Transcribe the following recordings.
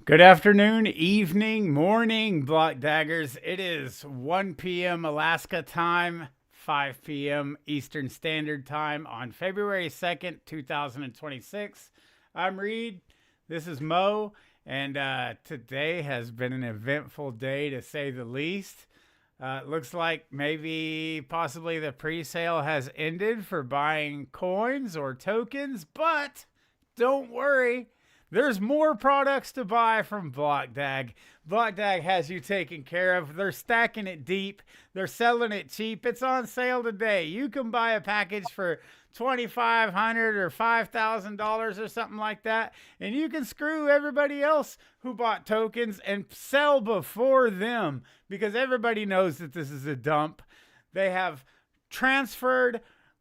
Good afternoon, evening, morning, Block Daggers. It is 1 p.m. Alaska time, 5 p.m. Eastern Standard Time on February 2nd, 2026. I'm Reed. This is Mo. And today has been an eventful day to say the least. It looks like maybe possibly the pre sale has ended for buying coins or tokens, but don't worry. There's more products to buy from BlockDag. BlockDag has you taken care of. They're stacking it deep. They're selling it cheap. It's on sale today. You can buy a package for $2,500 or $5,000 or something like that, and you can screw everybody else who bought tokens and sell before them because everybody knows that this is a dump. They have transferred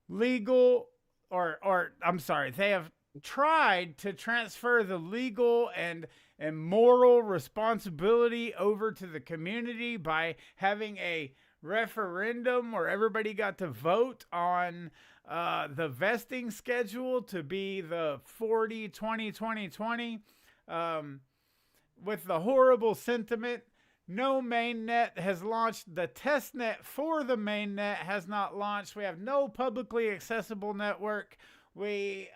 legal or I'm sorry, they have tried to transfer the legal and moral responsibility over to the community by having a referendum where everybody got to vote on the vesting schedule to be the 40 20 20 20 with the horrible sentiment. No mainnet has launched. The test net for the mainnet has not launched. We have no publicly accessible network. We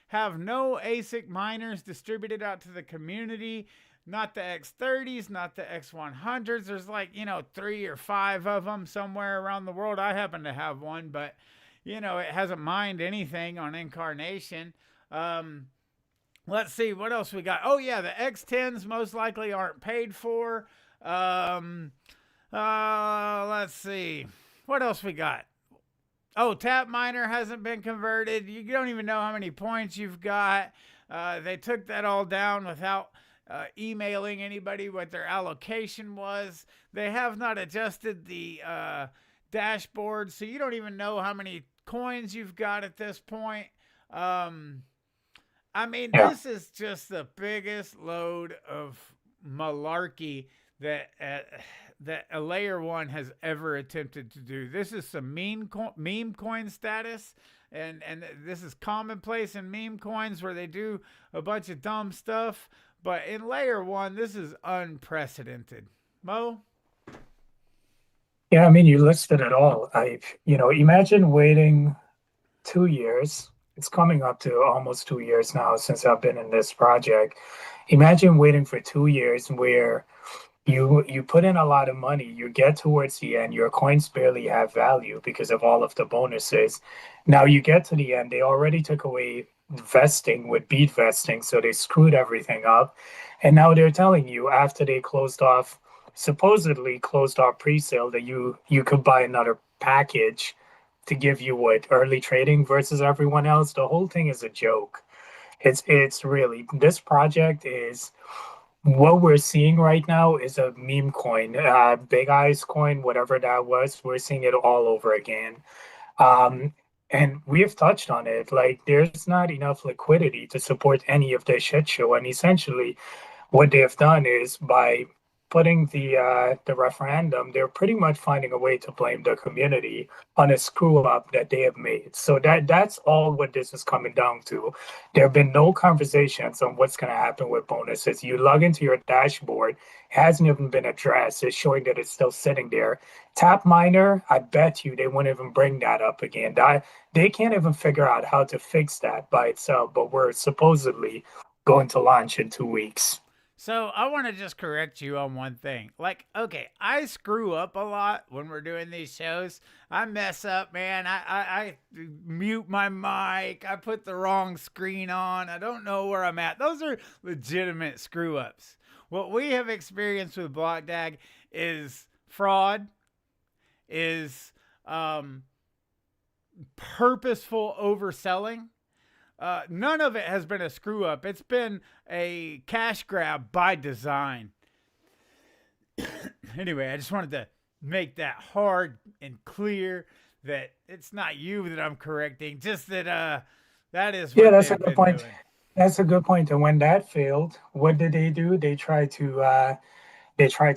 have no ASIC miners distributed out to the community. Not the X30s, not the X100s. There's like, 3 or 5 of them somewhere around the world. I happen to have one, but, it hasn't mined anything on Incarnation. Let's see what else we got. Oh, yeah, the X10s most likely aren't paid for. Let's see. What else we got? Oh, Tap Miner hasn't been converted. You don't even know how many points you've got. They took that all down without emailing anybody what their allocation was. They have not adjusted the dashboard, so you don't even know how many coins you've got at this point. Yeah, This is just the biggest load of malarkey that a layer one has ever attempted to do. This is some meme coin status, and this is commonplace in meme coins where they do a bunch of dumb stuff. But in layer one, this is unprecedented. Mo, yeah. You listed it all. Imagine waiting 2 years. It's coming up to almost 2 years now since I've been in this project. Imagine waiting for 2 years where you put in a lot of money, you get towards the end, your coins barely have value because of all of the bonuses. Now you get to the end, they already took away vesting with beat vesting, so they screwed everything up. And now they're telling you after they supposedly closed off pre-sale that you could buy another package to give you what early trading versus everyone else. The whole thing is a joke. It's really this project is what we're seeing right now is a meme coin, Big Eyes coin, whatever that was. We're seeing it all over again. Um, and we have touched on it. Like, there's not enough liquidity to support any of this shit show. And essentially, what they have done is by putting the referendum, they're pretty much finding a way to blame the community on a screw up that they have made. So that's all what this is coming down to. There have been no conversations on what's going to happen with bonuses. You log into your dashboard, it hasn't even been addressed. It's showing that it's still sitting there. Tap miner, I bet you they won't even bring that up again. They can't even figure out how to fix that by itself, but we're supposedly going to launch in 2 weeks. so I want to just correct you on one thing. Like, okay, I screw up a lot when we're doing these shows. I mess up, man. I mute my mic. I put the wrong screen on. I don't know where I'm at. Those are legitimate screw ups. What we have experienced with BlockDag is fraud, is um, purposeful overselling. None of it has been a screw up. It's been a cash grab by design. Anyway, I just wanted to make that hard and clear that it's not you that I'm correcting, just that that is Yeah, what that's a they've good been point. doing. That's a good point. And when that failed, what did they do? They tried to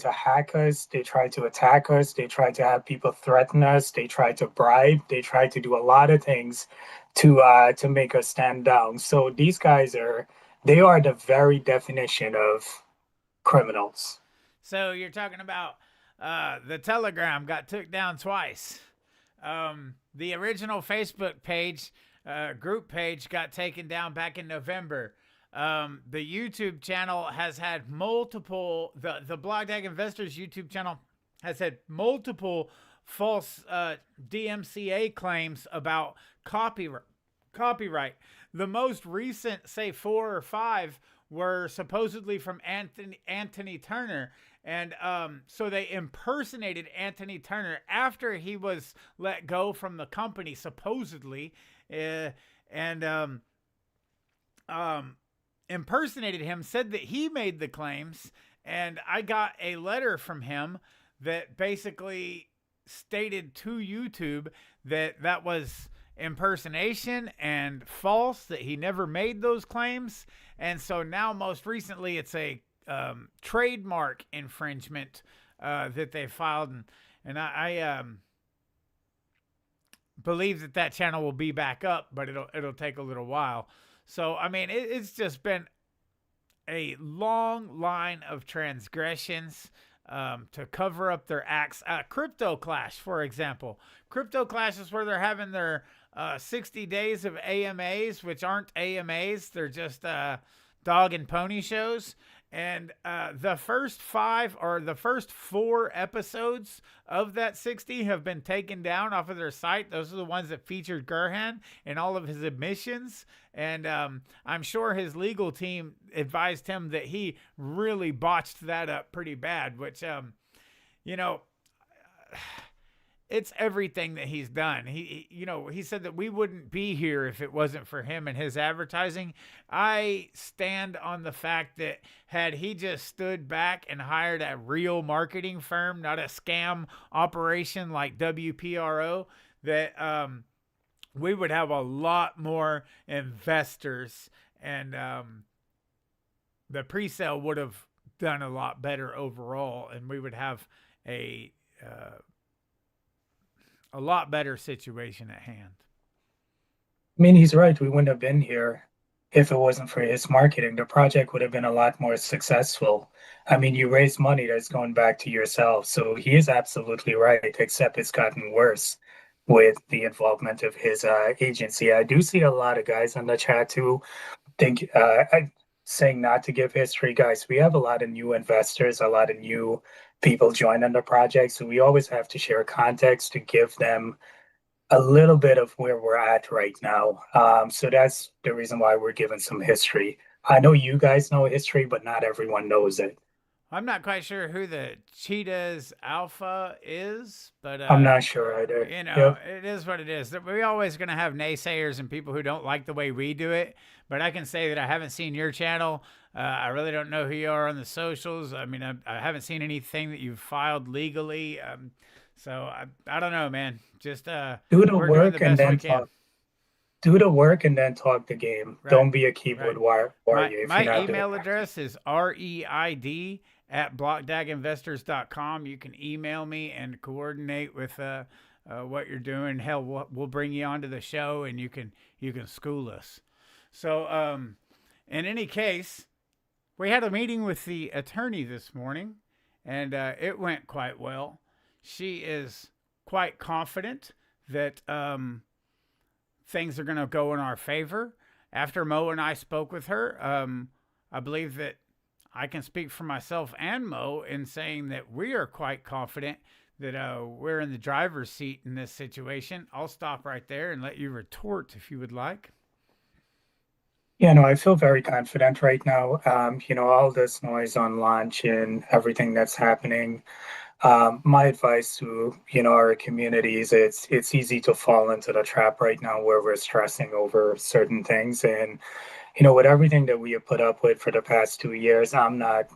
hack us, they tried to attack us, they tried to have people threaten us, they tried to bribe, they tried to do a lot of things to make us stand down. So these guys are They are the very definition of criminals. So you're talking about the Telegram got took down twice. The original Facebook page, group page, got taken down back in November. The YouTube channel has had multiple. The Blog Dag Investors YouTube channel has had multiple false DMCA claims about copyright. The most recent, say 4 or 5, were supposedly from Anthony Turner. And so they impersonated Anthony Turner after he was let go from the company, supposedly, and impersonated him, said that he made the claims. And I got a letter from him that basically stated to YouTube that that was impersonation and false, that he never made those claims. And so now, most recently, it's a trademark infringement that they filed, and I believe that that channel will be back up, but it'll take a little while. So I mean, it's just been a long line of transgressions to cover up their acts. Crypto Clash, for example. Crypto Clash is where they're having their 60 days of AMAs, which aren't AMAs. They're just dog and pony shows. And the first 5 or the first 4 episodes of that 60 have been taken down off of their site. Those are the ones that featured Gerhan and all of his admissions. And I'm sure his legal team advised him that he really botched that up pretty bad, which, you know, it's everything that he's done. He said that we wouldn't be here if it wasn't for him and his advertising. I stand on the fact that had he just stood back and hired a real marketing firm, not a scam operation like WPRO, that we would have a lot more investors, and the pre-sale would have done a lot better overall, and we would have a lot better situation at hand. I mean, he's right. We wouldn't have been here if it wasn't for his marketing. The project would have been a lot more successful. I mean, you raise money that's going back to yourself. So he is absolutely right, except it's gotten worse with the involvement of his agency. I do see a lot of guys on the chat too think saying not to give history. Guys, we have a lot of new investors, a lot of new people joining the project. So we always have to share context to give them a little bit of where we're at right now. So that's the reason why we're giving some history. I know you guys know history, but not everyone knows it. I'm not quite sure who the Cheetahs Alpha is, but I'm not sure either. Yep. it is what it is. We're always going to have naysayers and people who don't like the way we do it. But I can say that I haven't seen your channel. I really don't know who you are on the socials. I mean, I haven't seen anything that you've filed legally. So I don't know, man. Just Do the we're doing work the and best we then can. talk. Do the work and then talk the game. Right. Don't be a keyboard warrior if My you're not doing email that. address is reid@blockdaginvestors.com. You can email me and coordinate with what you're doing. Hell, we'll bring you onto the show and you can school us. So in any case, we had a meeting with the attorney this morning, and it went quite well. She is quite confident that things are going to go in our favor. After Mo and I spoke with her, I believe that I can speak for myself and Mo in saying that we are quite confident that we're in the driver's seat in this situation. I'll stop right there and let you retort if you would like. Yeah, no, I feel very confident right now. All this noise on launch and everything that's happening. My advice to, our communities, it's easy to fall into the trap right now where we're stressing over certain things. And, with everything that we have put up with for the past 2 years, I'm not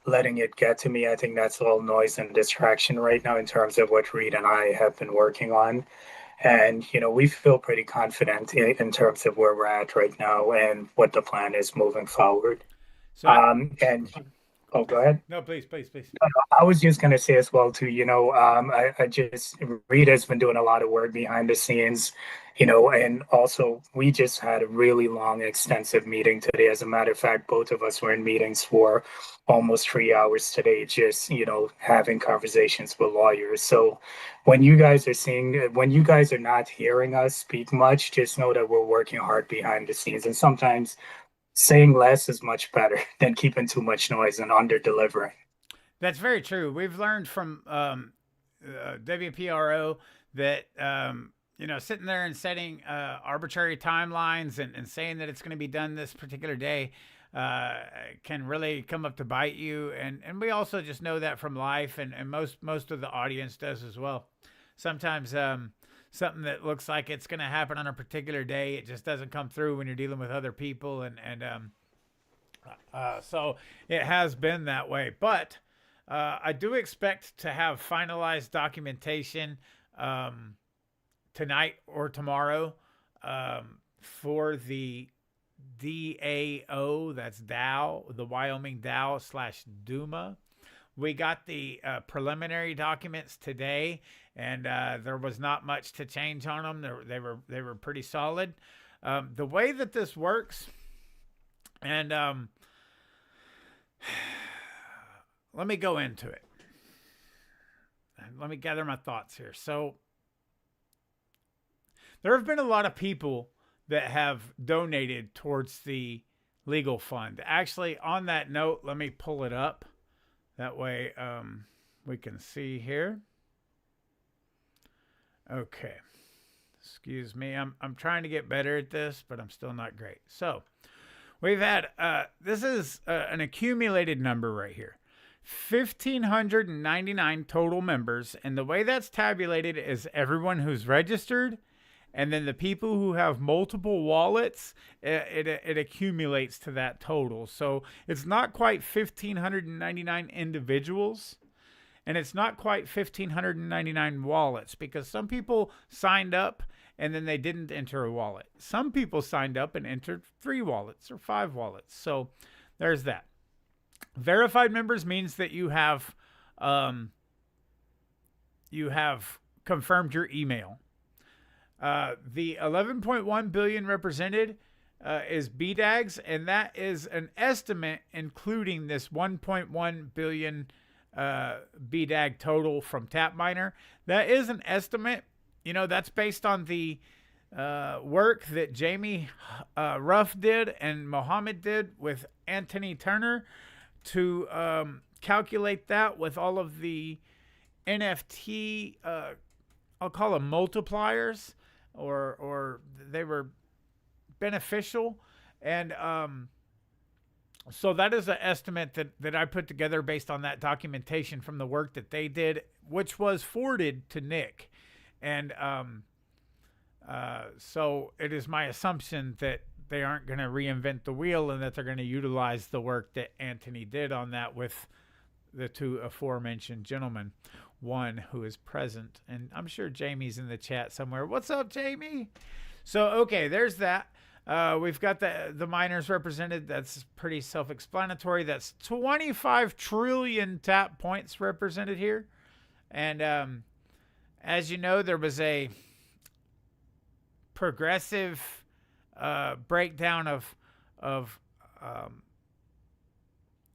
letting it get to me. I think that's all noise and distraction right now in terms of what Reed and I have been working on. And, we feel pretty confident in terms of where we're at right now and what the plan is moving forward. So, I, And Oh, go ahead. No, please, please, please. I was just gonna say as well too, I just Rita's been doing a lot of work behind the scenes, and also we just had a really long, extensive meeting today. As a matter of fact, both of us were in meetings for almost 3 hours today, just, having conversations with lawyers. So when you guys are not hearing us speak much, just know that we're working hard behind the scenes. And sometimes saying less is much better than keeping too much noise and under delivering. That's very true. We've learned from WPRO that sitting there and setting arbitrary timelines and saying that it's going to be done this particular day can really come up to bite you. And we also just know that from life, and most of the audience does as well. Sometimes something that looks like it's going to happen on a particular day, it just doesn't come through when you're dealing with other people, so it has been that way. But I do expect to have finalized documentation tonight or tomorrow for the DAO, that's DAO, the Wyoming DAO / DUMA. We got the preliminary documents today, and there was not much to change on them. They were pretty solid. The way that this works, and let me go into it. Let me gather my thoughts here. So there have been a lot of people that have donated towards the legal fund. Actually, on that note, let me pull it up. That way we can see here. Okay. Excuse me. I'm trying to get better at this, but I'm still not great. So we've had, this is an accumulated number right here. 1,599 total members. And the way that's tabulated is everyone who's registered, and then the people who have multiple wallets, it accumulates to that total. So it's not quite 1,599 individuals, and it's not quite 1,599 wallets, because some people signed up and then they didn't enter a wallet. Some people signed up and entered 3 wallets or 5 wallets. So there's that. Verified members means that you have confirmed your email. The 11.1 billion represented is BDAGs, and that is an estimate including this 1.1 billion BDAG total from TapMiner. That is an estimate. That's based on the work that Jamie Ruff did and Mohammed did with Anthony Turner to calculate that with all of the NFT, I'll call them multipliers, or they were beneficial. And so that is an estimate that I put together based on that documentation from the work that they did, which was forwarded to Nick. And so it is my assumption that they aren't going to reinvent the wheel, and that they're going to utilize the work that Anthony did on that with the 2 aforementioned gentlemen, one who is present. And I'm sure Jamie's in the chat somewhere. What's up, Jamie? So, okay, there's that. We've got the miners represented. That's pretty self-explanatory. That's 25 trillion tap points represented here. And as you know, there was a progressive breakdown of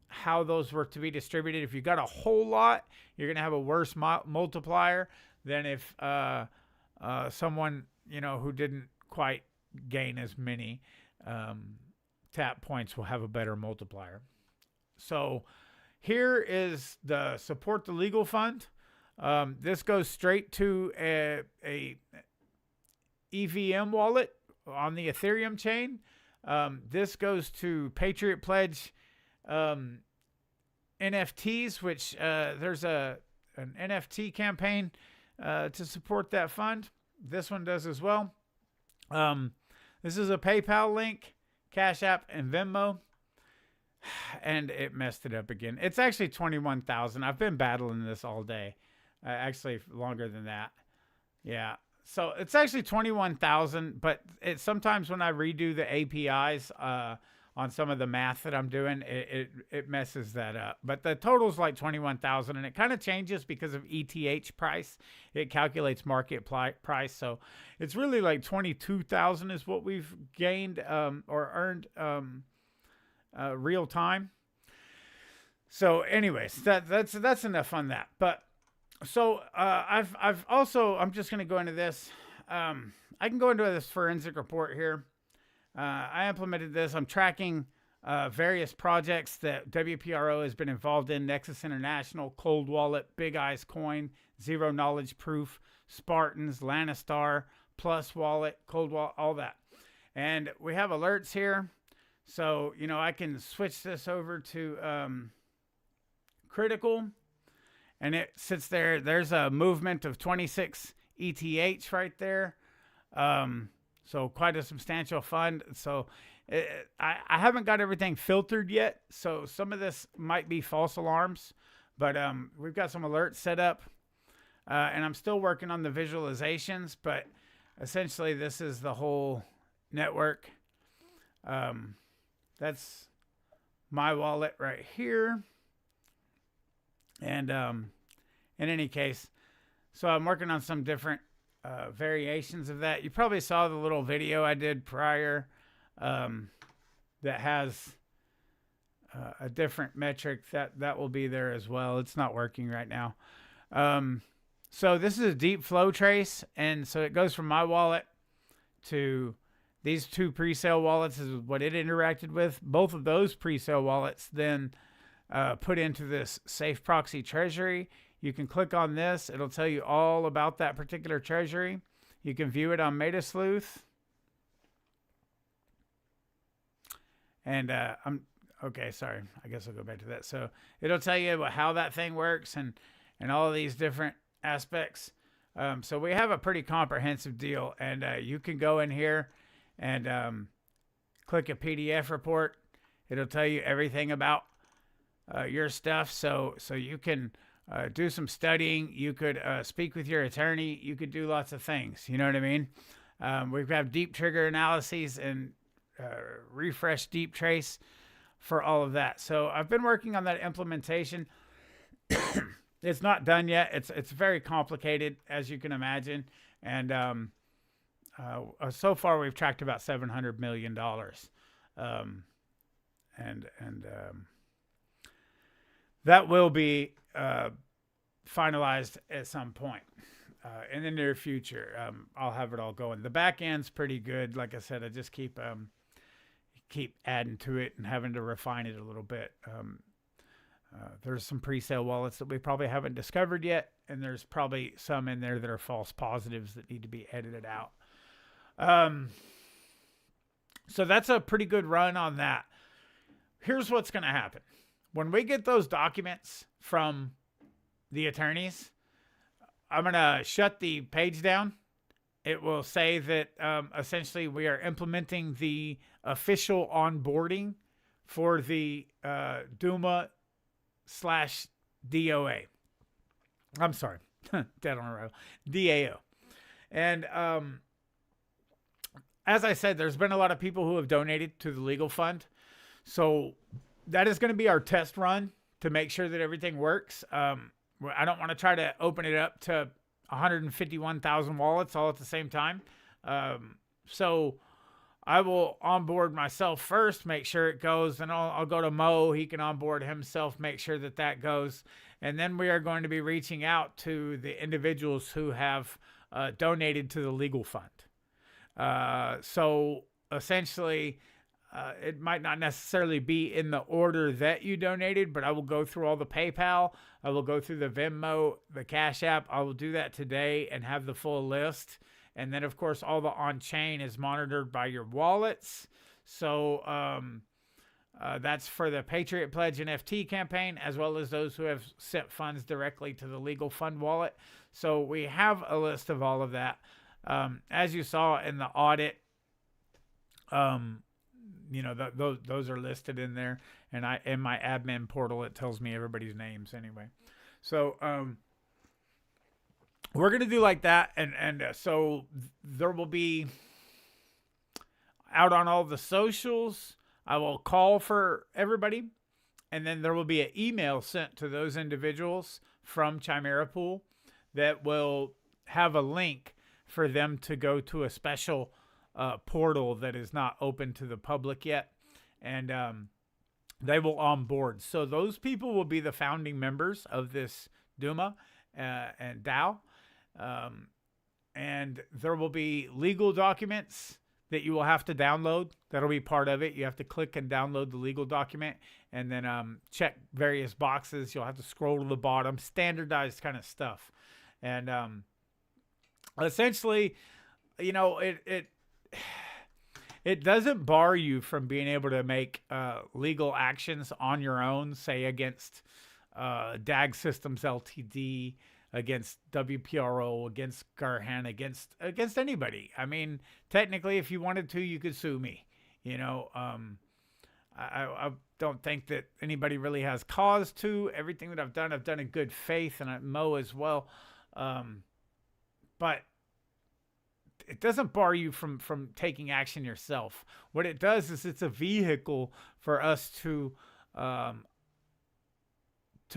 how those were to be distributed. If you got a whole lot, you're going to have a worse multiplier than if someone, who didn't quite gain as many tap points will have a better multiplier. So here is the support the legal fund. This goes straight to a EVM wallet on the Ethereum chain. This goes to Patriot Pledge NFTs, which there's an NFT campaign to support that fund. This one does as well. This is a PayPal link, Cash App, and Venmo. And it messed it up again. It's actually 21,000. I've been battling this all day. Actually, longer than that. Yeah. So it's actually 21,000, but sometimes when I redo the APIs on on some of the math that I'm doing, it messes that up. But the total's like 21,000, and it kind of changes because of ETH price. It calculates market price, so it's really like 22,000 is what we've gained or earned real time. So, anyways, that's enough on that. But so I've also, I'm just going to go into this. I can go into this forensic report here. I implemented this. I'm tracking various projects that WPRO has been involved in: Nexus International, Cold Wallet, Big Eyes Coin, Zero Knowledge Proof, Spartans, Lannistar, Plus Wallet, Cold Wallet, all that. And we have alerts here. So, you know, I can switch this over to critical, and it sits there. There's a movement of 26 ETH right there. So quite a substantial fund. So I haven't got everything filtered yet. So some of this might be false alarms, but we've got some alerts set up, and I'm still working on the visualizations, but essentially this is the whole network. That's my wallet right here. And in any case, so I'm working on some different variations of that. You probably saw the little video I did prior that has a different metric that will be there as well. It's not working right now. So this is a deep flow trace, and so it goes from my wallet to these two pre-sale wallets is what it interacted with. Both of those pre-sale wallets then put into this safe proxy treasury. You can click on this. It'll tell you all about that particular treasury. You can view it on MetaSleuth. And I'm okay. Sorry, I guess I'll go back to that. So it'll tell you how that thing works and all of these different aspects. So we have a pretty comprehensive deal, and you can go in here and click a PDF report. It'll tell you everything about your stuff. So you can do some studying. You could speak with your attorney. You could do lots of things. You know what I mean? We've got deep trigger analyses and refresh deep trace for all of that. So I've been working on that implementation. It's not done yet. It's very complicated, as you can imagine. And so far we've tracked about $700 million. That will be finalized at some point in the near future. I'll have it all going. The back end's pretty good. Like I said, I just keep adding to it and having to refine it a little bit. There's some pre-sale wallets that we probably haven't discovered yet, and there's probably some in there that are false positives that need to be edited out. So that's a pretty good run on that. Here's what's going to happen. When we get those documents from the attorneys, I'm going to shut the page down. It will say that essentially we are implementing the official onboarding for the DUMA / DOA. I'm sorry, dead on arrival. DAO. And as I said, there's been a lot of people who have donated to the legal fund. So that is going to be our test run to make sure that everything works. I don't want to try to open it up to 151,000 wallets all at the same time. So I will onboard myself first, make sure it goes, and I'll go to Mo. He can onboard himself, make sure that goes. And then we are going to be reaching out to the individuals who have donated to the legal fund. So essentially, it might not necessarily be in the order that you donated, but I will go through all the PayPal. I will go through the Venmo, the Cash App. I will do that today and have the full list. And then, of course, all the on-chain is monitored by your wallets. So that's for the Patriot Pledge NFT campaign, as well as those who have sent funds directly to the legal fund wallet. So we have a list of all of that. As you saw in the audit, you know, those are listed in there, and in my admin portal, it tells me everybody's names anyway. So, we're going to do like that. And so there will be out on all the socials. I will call for everybody, and then there will be an email sent to those individuals from Chimera Pool that will have a link for them to go to a special portal that is not open to the public yet, and they will onboard. So those people will be the founding members of this DUMA and DAO, and there will be legal documents that you will have to download. That'll be part of it. You have to click and download the legal document, and then check various boxes. You'll have to scroll to the bottom, standardized kind of stuff. And essentially, you know, it doesn't bar you from being able to make legal actions on your own, say against DAG Systems Ltd., against WPRO, against Garhan, against anybody. I mean, technically, if you wanted to, you could sue me. You know, I don't think that anybody really has cause to. Everything that I've done in good faith, and Mo as well. But it doesn't bar you from taking action yourself. What it does is it's a vehicle for us to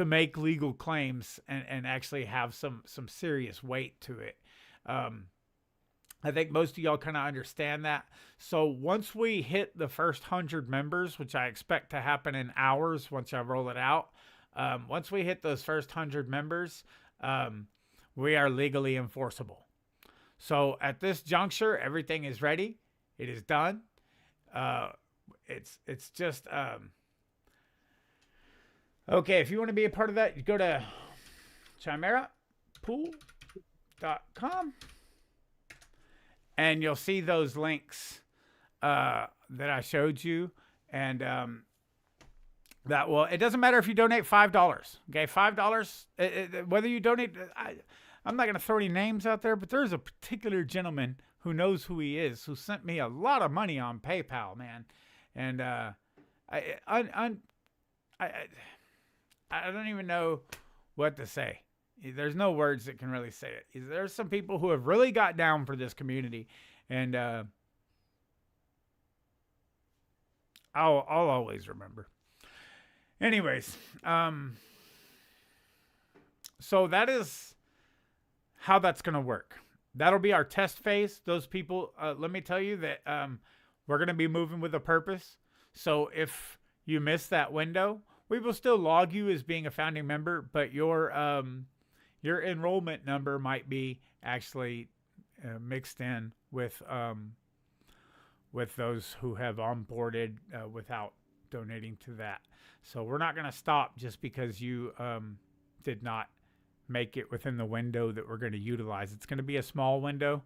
make legal claims and actually have some serious weight to it. I think most of y'all kind of understand that. So once we hit the first 100 members, which I expect to happen in hours once I roll it out, once we hit those first 100 members, we are legally enforceable. So at this juncture, everything is ready. It is done. It's just okay. If you want to be a part of that, you go to chimerapool.com and you'll see those links that I showed you. And that will, it doesn't matter if you donate $5. Okay, $5. Whether you donate, I'm not going to throw any names out there, but there's a particular gentleman who knows who he is, who sent me a lot of money on PayPal, man. And I don't even know what to say. There's no words that can really say it. There's some people who have really got down for this community, and I'll always remember. Anyways, so that is how that's going to work. That'll be our test phase. Those people, let me tell you that we're going to be moving with a purpose. So if you miss that window, we will still log you as being a founding member, but your enrollment number might be actually mixed in with those who have onboarded without donating to that. So we're not going to stop just because you did not make it within the window that we're going to utilize. It's going to be a small window,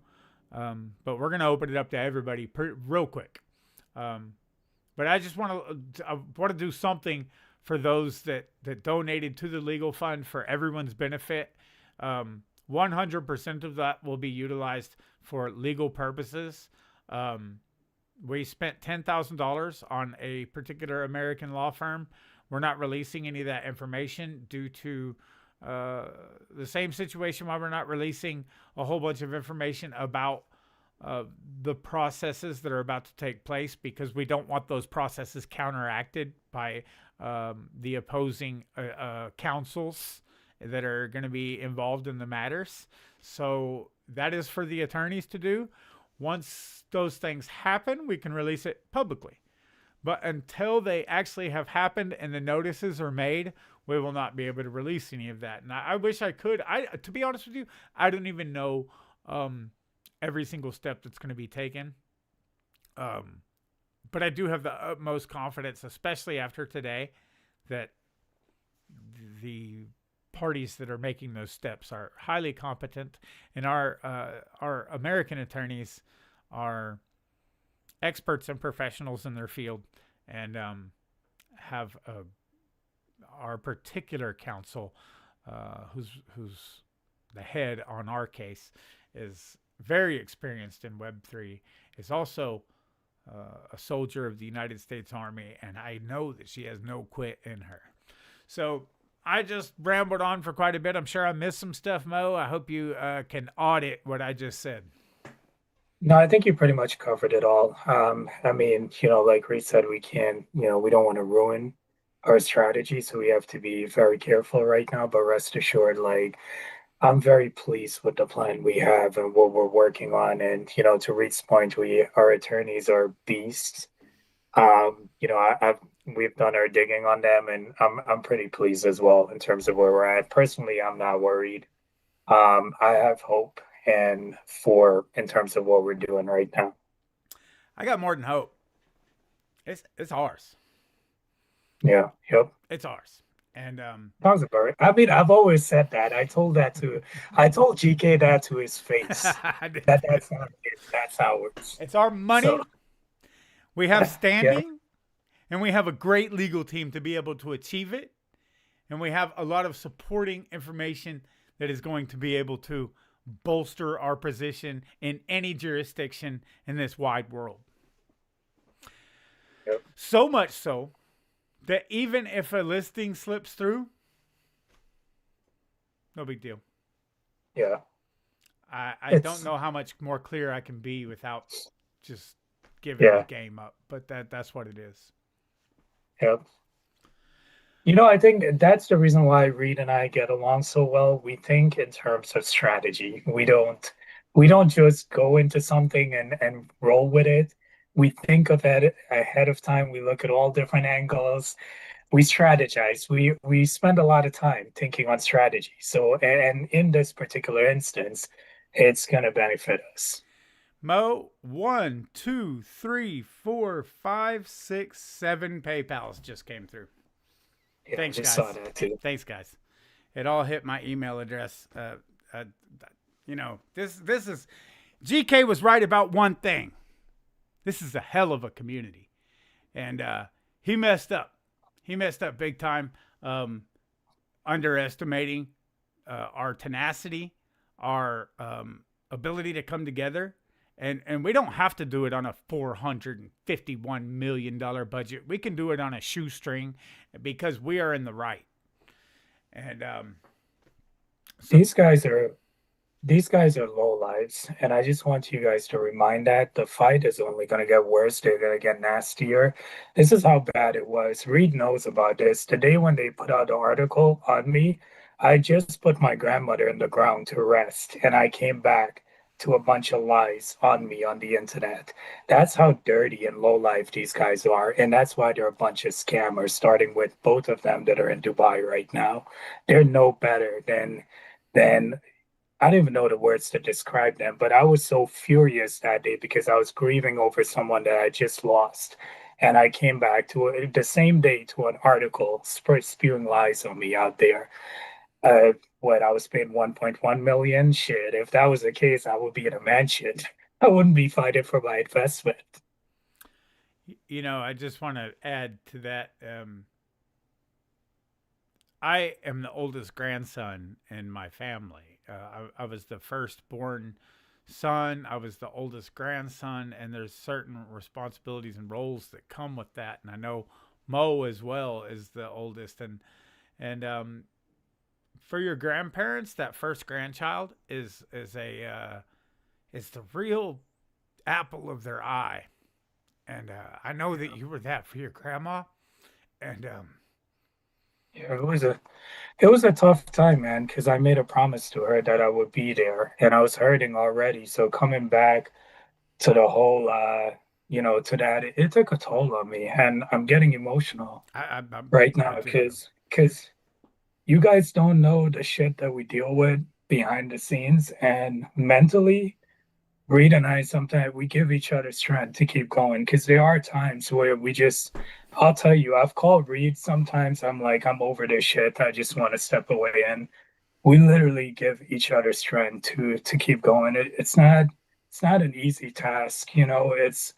but we're going to open it up to everybody real quick. But I just want to do something for those that donated to the legal fund for everyone's benefit. 100% of that will be utilized for legal purposes. We spent $10,000 on a particular American law firm. We're not releasing any of that information due to the same situation why we're not releasing a whole bunch of information about the processes that are about to take place, because we don't want those processes counteracted by the opposing counsels that are going to be involved in the matters. So that is for the attorneys to do. Once those things happen, we can release it publicly. But until they actually have happened and the notices are made, we will not be able to release any of that. And I wish I could. To be honest with you, I don't even know every single step that's going to be taken. But I do have the utmost confidence, especially after today, that the parties that are making those steps are highly competent, and our American attorneys are experts and professionals in their field, and have our particular counsel, who's the head on our case, is very experienced in Web3, is also a soldier of the United States Army, and I know that she has no quit in her. So I just rambled on for quite a bit. I'm sure I missed some stuff, Mo. I hope you can audit what I just said. No, I think you pretty much covered it all. I mean, like Reed said, we can't, we don't want to ruin our strategy, so we have to be very careful right now. But rest assured, like I'm very pleased with the plan we have and what we're working on. And to Reed's point, our attorneys are beasts. I've we've done our digging on them, and I'm pretty pleased as well in terms of where we're at. Personally, I'm not worried. I have hope and for in terms of what we're doing right now. I got more than hope. It's ours. Yeah, yep. It's ours. And Sounds about it. I mean, I've always said that. I told GK that to his face. I did That too. that's not his, that's ours. It's our So, money. We have yeah, standing, and we have a great legal team to be able to achieve it. And we have a lot of supporting information that is going to be able to bolster our position in any jurisdiction in this wide world. yep, So much so that even if a listing slips through, no big deal. yeah. I don't It's know how much more clear I can be without just giving the yeah, game up, but that's what it is. yep. I think that's the reason why Reed and I get along so well. We think in terms of strategy. We don't just go into something and roll with it. We think of it ahead of time. We look at all different angles. We strategize. We spend a lot of time thinking on strategy. So, and in this particular instance, it's going to benefit us. Mo, one, two, three, four, five, six, seven PayPal's just came through. Yeah, I Thanks, just saw guys. that too. Thanks, guys. It all hit my email address. Uh, this is GK was right about one thing. This is a hell of a community, and he messed up. He messed up big time, um, underestimating our tenacity, our ability to come together. And we don't have to do it on a $451 million budget. We can do it on a shoestring because we are in the right. And so These guys are These guys are low lives, and I just want you guys to remind that the fight is only going to get worse. They're going to get nastier. This is how bad it was. Reed knows about this. The day when they put out the article on me, I just put my grandmother in the ground to rest, and I came back to a bunch of lies on me on the internet. That's how dirty and low life these guys are, and that's why they're a bunch of scammers, starting with both of them that are in Dubai right now. They're no better than I don't even know the words to describe them, but I was so furious that day because I was grieving over someone that I just lost. And I came back to the same day to an article spewing lies on me out there. What I was paid 1.1 million. Shit, if that was the case, I would be in a mansion. I wouldn't be fighting for my investment. I just want to add to that. I am the oldest grandson in my family. I was the firstborn son. I was the oldest grandson, and there's certain responsibilities and roles that come with that. And I know Mo as well is the oldest, and for your grandparents, that first grandchild is the real apple of their eye. And I know that you were that for your grandma, and Yeah, it was a tough time, man, because I made a promise to her that I would be there, and I was hurting already. So coming back to the whole to that it took a toll on me, and I'm getting emotional right I now just because you guys don't know the shit that we deal with behind the scenes, and mentally Reed and I sometimes we give each other strength to keep going because there are times where I'll tell you, I've called Reed sometimes. I'm like, I'm over this shit, I just want to step away, and we literally give each other strength to keep going. It's not an easy task, it's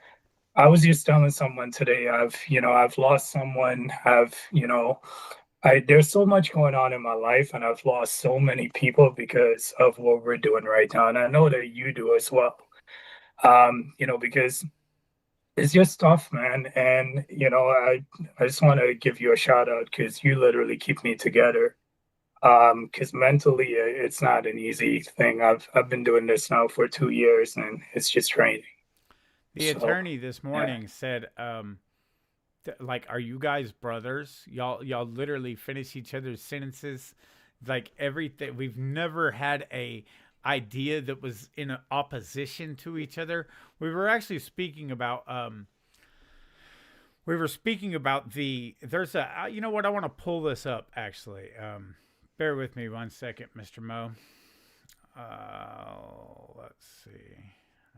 I was just telling someone today, I've lost someone. There's so much going on in my life, and I've lost so many people because of what we're doing right now. And I know that you do as well. Because it's just tough, man. And, I just want to give you a shout out because you literally keep me together. Because mentally it's not an easy thing. I've been doing this now for 2 years, and it's just training. The So attorney this yeah. morning said, like, are you guys brothers? Y'all literally finish each other's sentences, like everything. We've never had a idea that was in opposition to each other. We were actually speaking about there's a you know what, I want to pull this up actually. Bear with me one second, Mr. Mo. Let's see.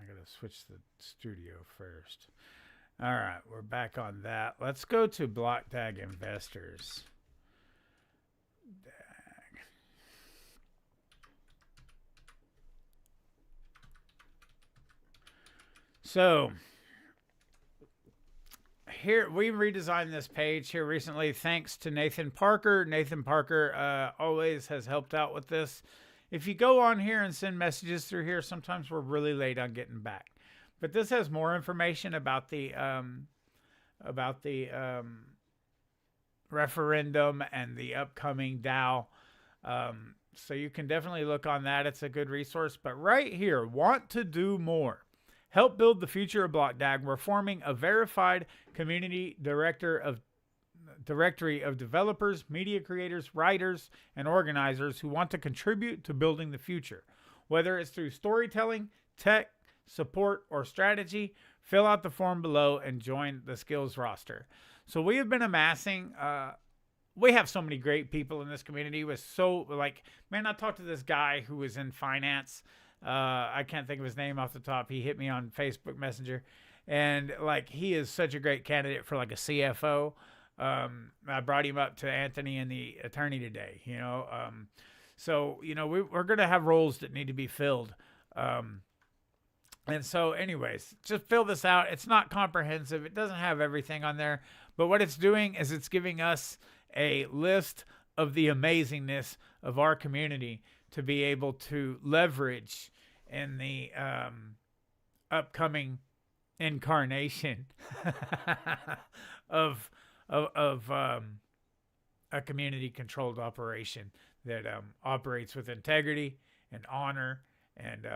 I gotta switch the studio first. All right, we're back on that. Let's go to Block Tag Investors. So here we redesigned this page here recently, thanks to Nathan Parker. Nathan Parker always has helped out with this. If you go on here and send messages through here, sometimes we're really late on getting back. But this has more information about the referendum and the upcoming DAO. So you can definitely look on that. It's a good resource. But right here, want to do more. Help build the future of BlockDAG. We're forming a verified community directory of developers, media creators, writers, and organizers who want to contribute to building the future. Whether it's through storytelling, tech, support, or strategy, fill out the form below and join the skills roster. So we have been amassing, we have so many great people in this community. With so, like, man, I talked to this guy who was in finance. I can't think of his name off the top. He hit me on Facebook Messenger, and like, he is such a great candidate for like a CFO. I brought him up to Anthony and the attorney today, you know. So, you know, we're going to have roles that need to be filled. And so, anyways, just fill this out. It's not comprehensive. It doesn't have everything on there. But what it's doing is it's giving us a list of the amazingness of our community to be able to leverage in the upcoming incarnation of a community-controlled operation that operates with integrity and honor and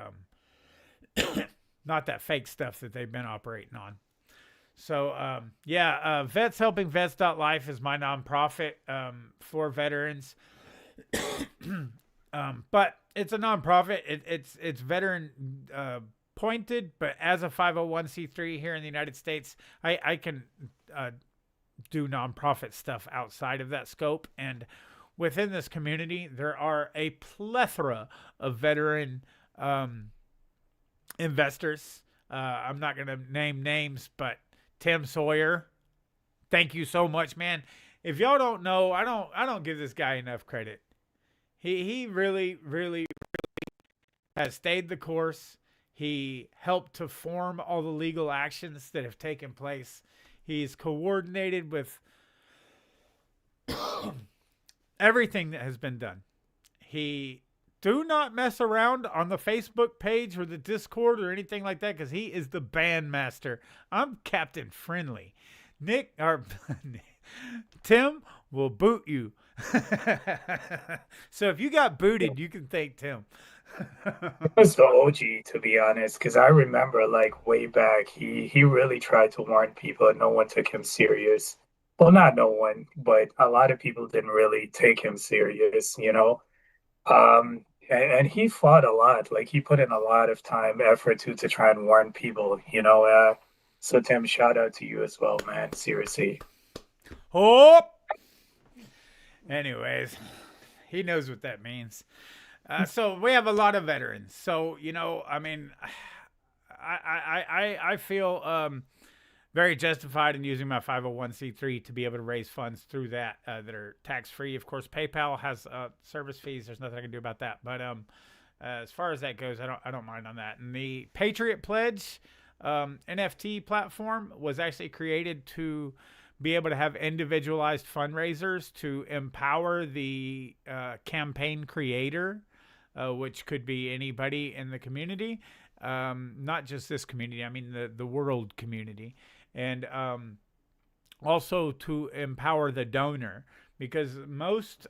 not that fake stuff that they've been operating on. So, Vets Helping Vets.life is my nonprofit for veterans. But it's a nonprofit. It's veteran pointed, but as a 501c3 here in the United States, I can do nonprofit stuff outside of that scope. And within this community, there are a plethora of veteran investors. I'm not going to name names, but Tim Sawyer, thank you so much, man. If y'all don't know, I don't give this guy enough credit. He really, really, really has stayed the course. He helped to form all the legal actions that have taken place. He's coordinated with everything that has been done. He do not mess around on the Facebook page or the Discord or anything like that, because he is the bandmaster. I'm Captain Friendly. Tim will boot you. So if you got booted, you can thank Tim. It was the OG, to be honest, because I remember like way back, he really tried to warn people, and no one took him serious. Well, not no one, but a lot of people didn't really take him serious, you know. And he fought a lot. Like he put in a lot of time, effort to try and warn people, you know. So Tim, shout out to you as well, man. Seriously. Oh. Anyways, he knows what that means. So we have a lot of veterans. So, you know, I mean, I feel very justified in using my 501c3 to be able to raise funds through that that are tax free. Of course, PayPal has service fees. There's nothing I can do about that. But as far as that goes, I don't mind on that. And the Patriot Pledge NFT platform was actually created to be able to have individualized fundraisers to empower the campaign creator, which could be anybody in the community, not just this community, I mean the world community, and also to empower the donor, because most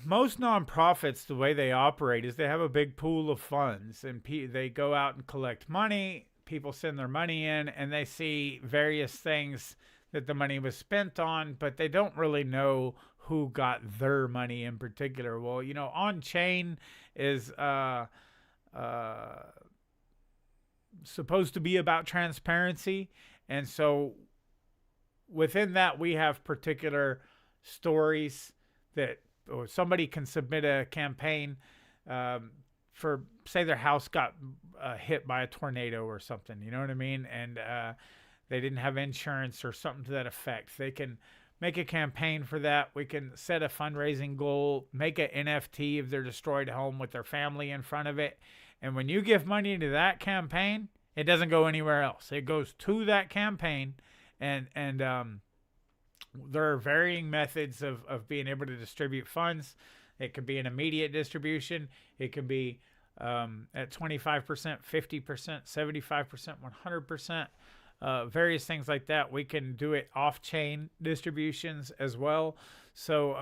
Most nonprofits, the way they operate is they have a big pool of funds, and they go out and collect money. People send their money in, and they see various things that the money was spent on, but they don't really know who got their money in particular. Well, on chain is uh, supposed to be about transparency, and so within that we have particular stories that, or somebody can submit a campaign, for, say, their house got hit by a tornado or something, you know what I mean, and they didn't have insurance or something to that effect. They can make a campaign for that. We can set a fundraising goal, make an NFT of their destroyed home with their family in front of it. And when you give money to that campaign, it doesn't go anywhere else. It goes to that campaign. And there are varying methods of being able to distribute funds. It could be an immediate distribution. It can be at 25%, 50%, 75%, 100%. Various things like that. We can do it off-chain distributions as well. So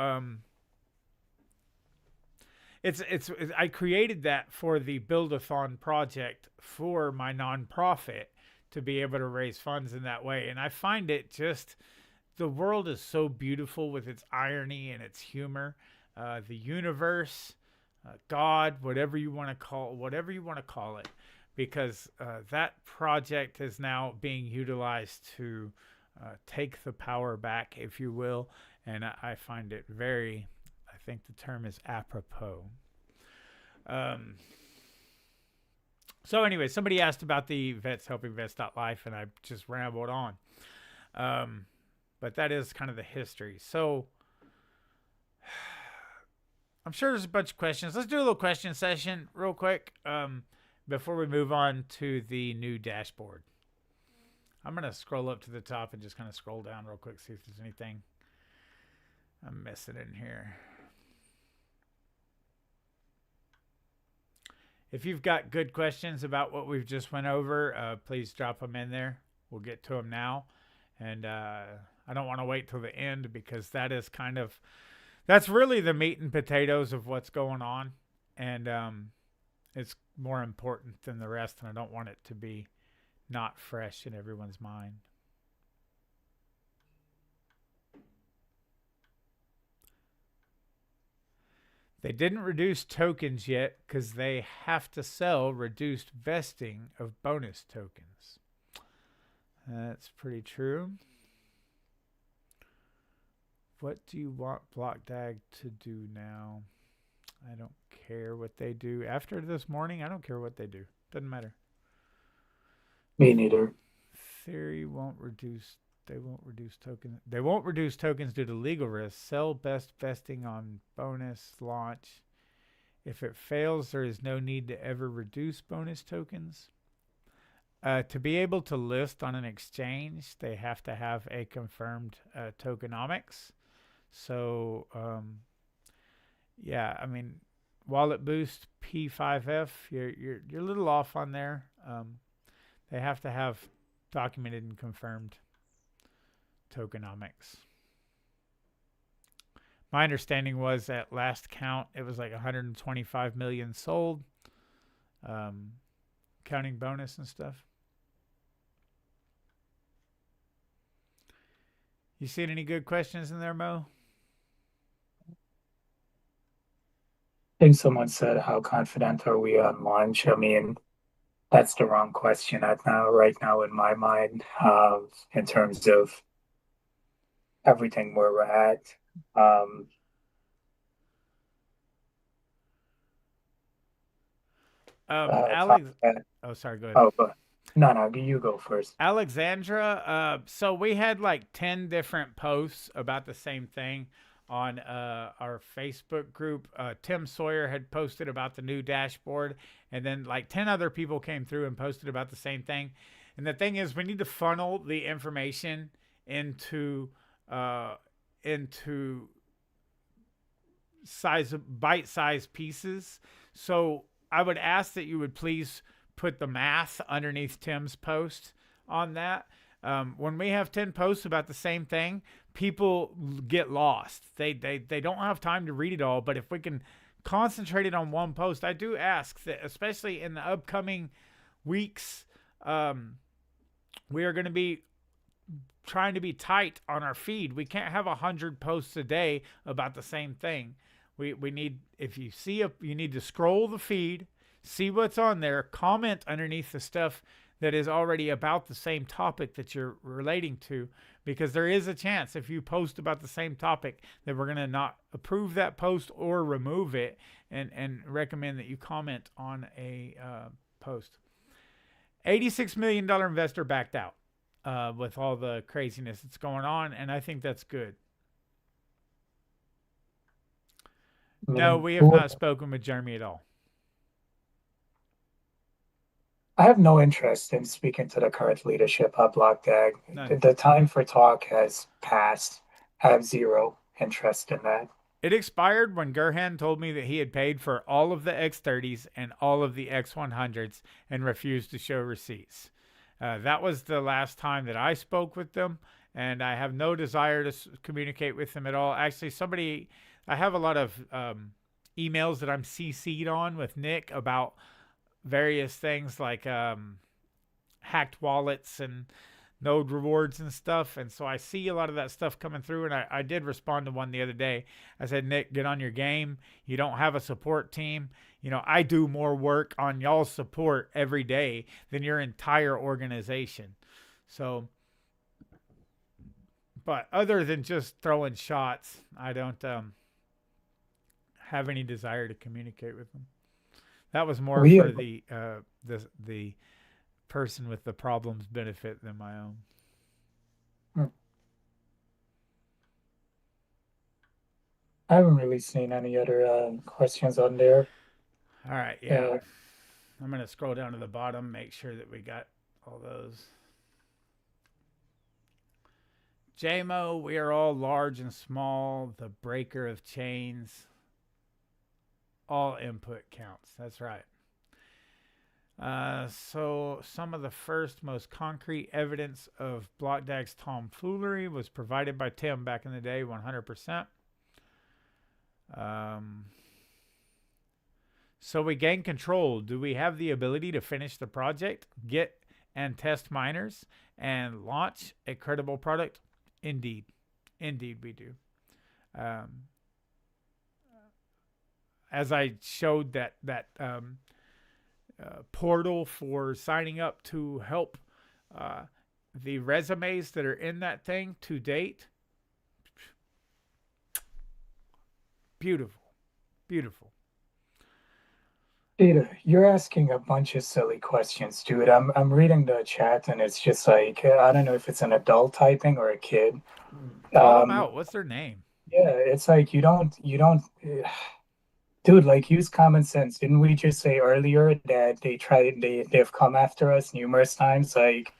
I created that for the Build-a-thon project for my nonprofit to be able to raise funds in that way. And I find it just, the world is so beautiful with its irony and its humor. The universe, God, whatever you want to call it, because that project is now being utilized to take the power back, if you will. And I find it very, I think the term is apropos. So anyway, somebody asked about the Vets Helping Vets.life, and I just rambled on. But that is kind of the history. So I'm sure there's a bunch of questions. Let's do a little question session real quick before we move on to the new dashboard. I'm going to scroll up to the top and just kind of scroll down real quick, see if there's anything I'm missing in here. If you've got good questions about what we've just went over, please drop them in there. We'll get to them now. And I don't want to wait till the end, because that is that's really the meat and potatoes of what's going on. And it's more important than the rest, and I don't want it to be not fresh in everyone's mind. They didn't reduce tokens yet because they have to sell reduced vesting of bonus tokens. That's pretty true. What do you want BlockDAG to do now? I don't care what they do. After this morning, I don't care what they do. Doesn't matter. Me neither. Theory won't reduce. They won't reduce tokens. They won't reduce tokens due to legal risks. Sell best vesting on bonus launch. If it fails, there is no need to ever reduce bonus tokens. To be able to list on an exchange, they have to have a confirmed tokenomics. So, yeah, I mean, Wallet Boost P5F, you're a little off on there. They have to have documented and confirmed tokenomics. My understanding was at last count, it was like 125 million sold, counting bonus and stuff. You seen any good questions in there, Mo? I think someone said, how confident are we on launch? I mean, that's the wrong question right now in my mind, in terms of everything where we're at. Alex. Oh, sorry. Go ahead. Oh, but no, you go first. Alexandra. So we had like 10 different posts about the same thing on our Facebook group. Tim Sawyer had posted about the new dashboard, and then like 10 other people came through and posted about the same thing. And the thing is, we need to funnel the information into bite-sized pieces. So I would ask that you would please put the math underneath Tim's post on that. When we have 10 posts about the same thing, people get lost. They don't have time to read it all. But if we can concentrate it on one post, I do ask that, especially in the upcoming weeks, we are going to be trying to be tight on our feed. We can't have 100 posts a day about the same thing. We need, if you see you need to scroll the feed, see what's on there, comment underneath the stuff that is already about the same topic that you're relating to, because there is a chance if you post about the same topic that we're going to not approve that post or remove it, and recommend that you comment on a post. $86 million investor backed out with all the craziness that's going on, and I think that's good. I No, mean, we have not spoken with Jeremy at all. I have no interest in speaking to the current leadership at BlockDAG. None. The time for talk has passed. I have zero interest in that. It expired when Gerhan told me that he had paid for all of the X30s and all of the X100s and refused to show receipts. That was the last time that I spoke with them, and I have no desire to communicate with them at all. Actually, I have a lot of emails that I'm CC'd on with Nick about various things like hacked wallets and node rewards and stuff. And so I see a lot of that stuff coming through. And I did respond to one the other day. I said, Nick, get on your game. You don't have a support team. You know, I do more work on y'all's support every day than your entire organization. So, but other than just throwing shots, I don't have any desire to communicate with them. That was more for the person with the problems benefit than my own. I haven't really seen any other questions on there. All right, yeah. I'm going to scroll down to the bottom, make sure that we got all those. JMO, we are all large and small, the breaker of chains. All input counts. That's right. So some of the first, most concrete evidence of BlockDAG's tomfoolery was provided by Tim back in the day, 100%. So we gain control. Do we have the ability to finish the project, get and test miners, and launch a credible product? Indeed. Indeed we do. As I showed that portal for signing up to help the resumes that are in that thing to date. Beautiful. Beautiful. Peter, you're asking a bunch of silly questions, dude. I'm reading the chat and it's just like, I don't know if it's an adult typing or a kid. Call them out. What's their name? Yeah, it's like you don't dude, like use common sense. Didn't we just say earlier that they've come after us numerous times? Like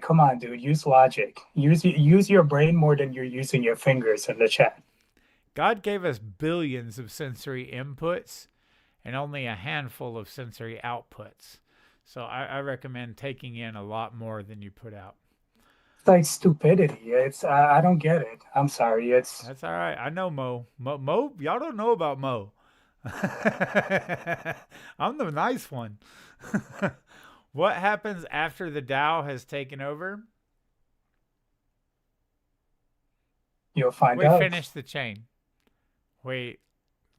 come on, dude, use logic. Use your brain more than you're using your fingers in the chat. God gave us billions of sensory inputs and only a handful of sensory outputs. So I recommend taking in a lot more than you put out. It's like stupidity. It's I don't get it. I'm sorry. That's all right. I know Mo. Mo, y'all don't know about Mo. I'm the nice one. What happens after the DAO has taken over? You'll find out. We finish the chain. We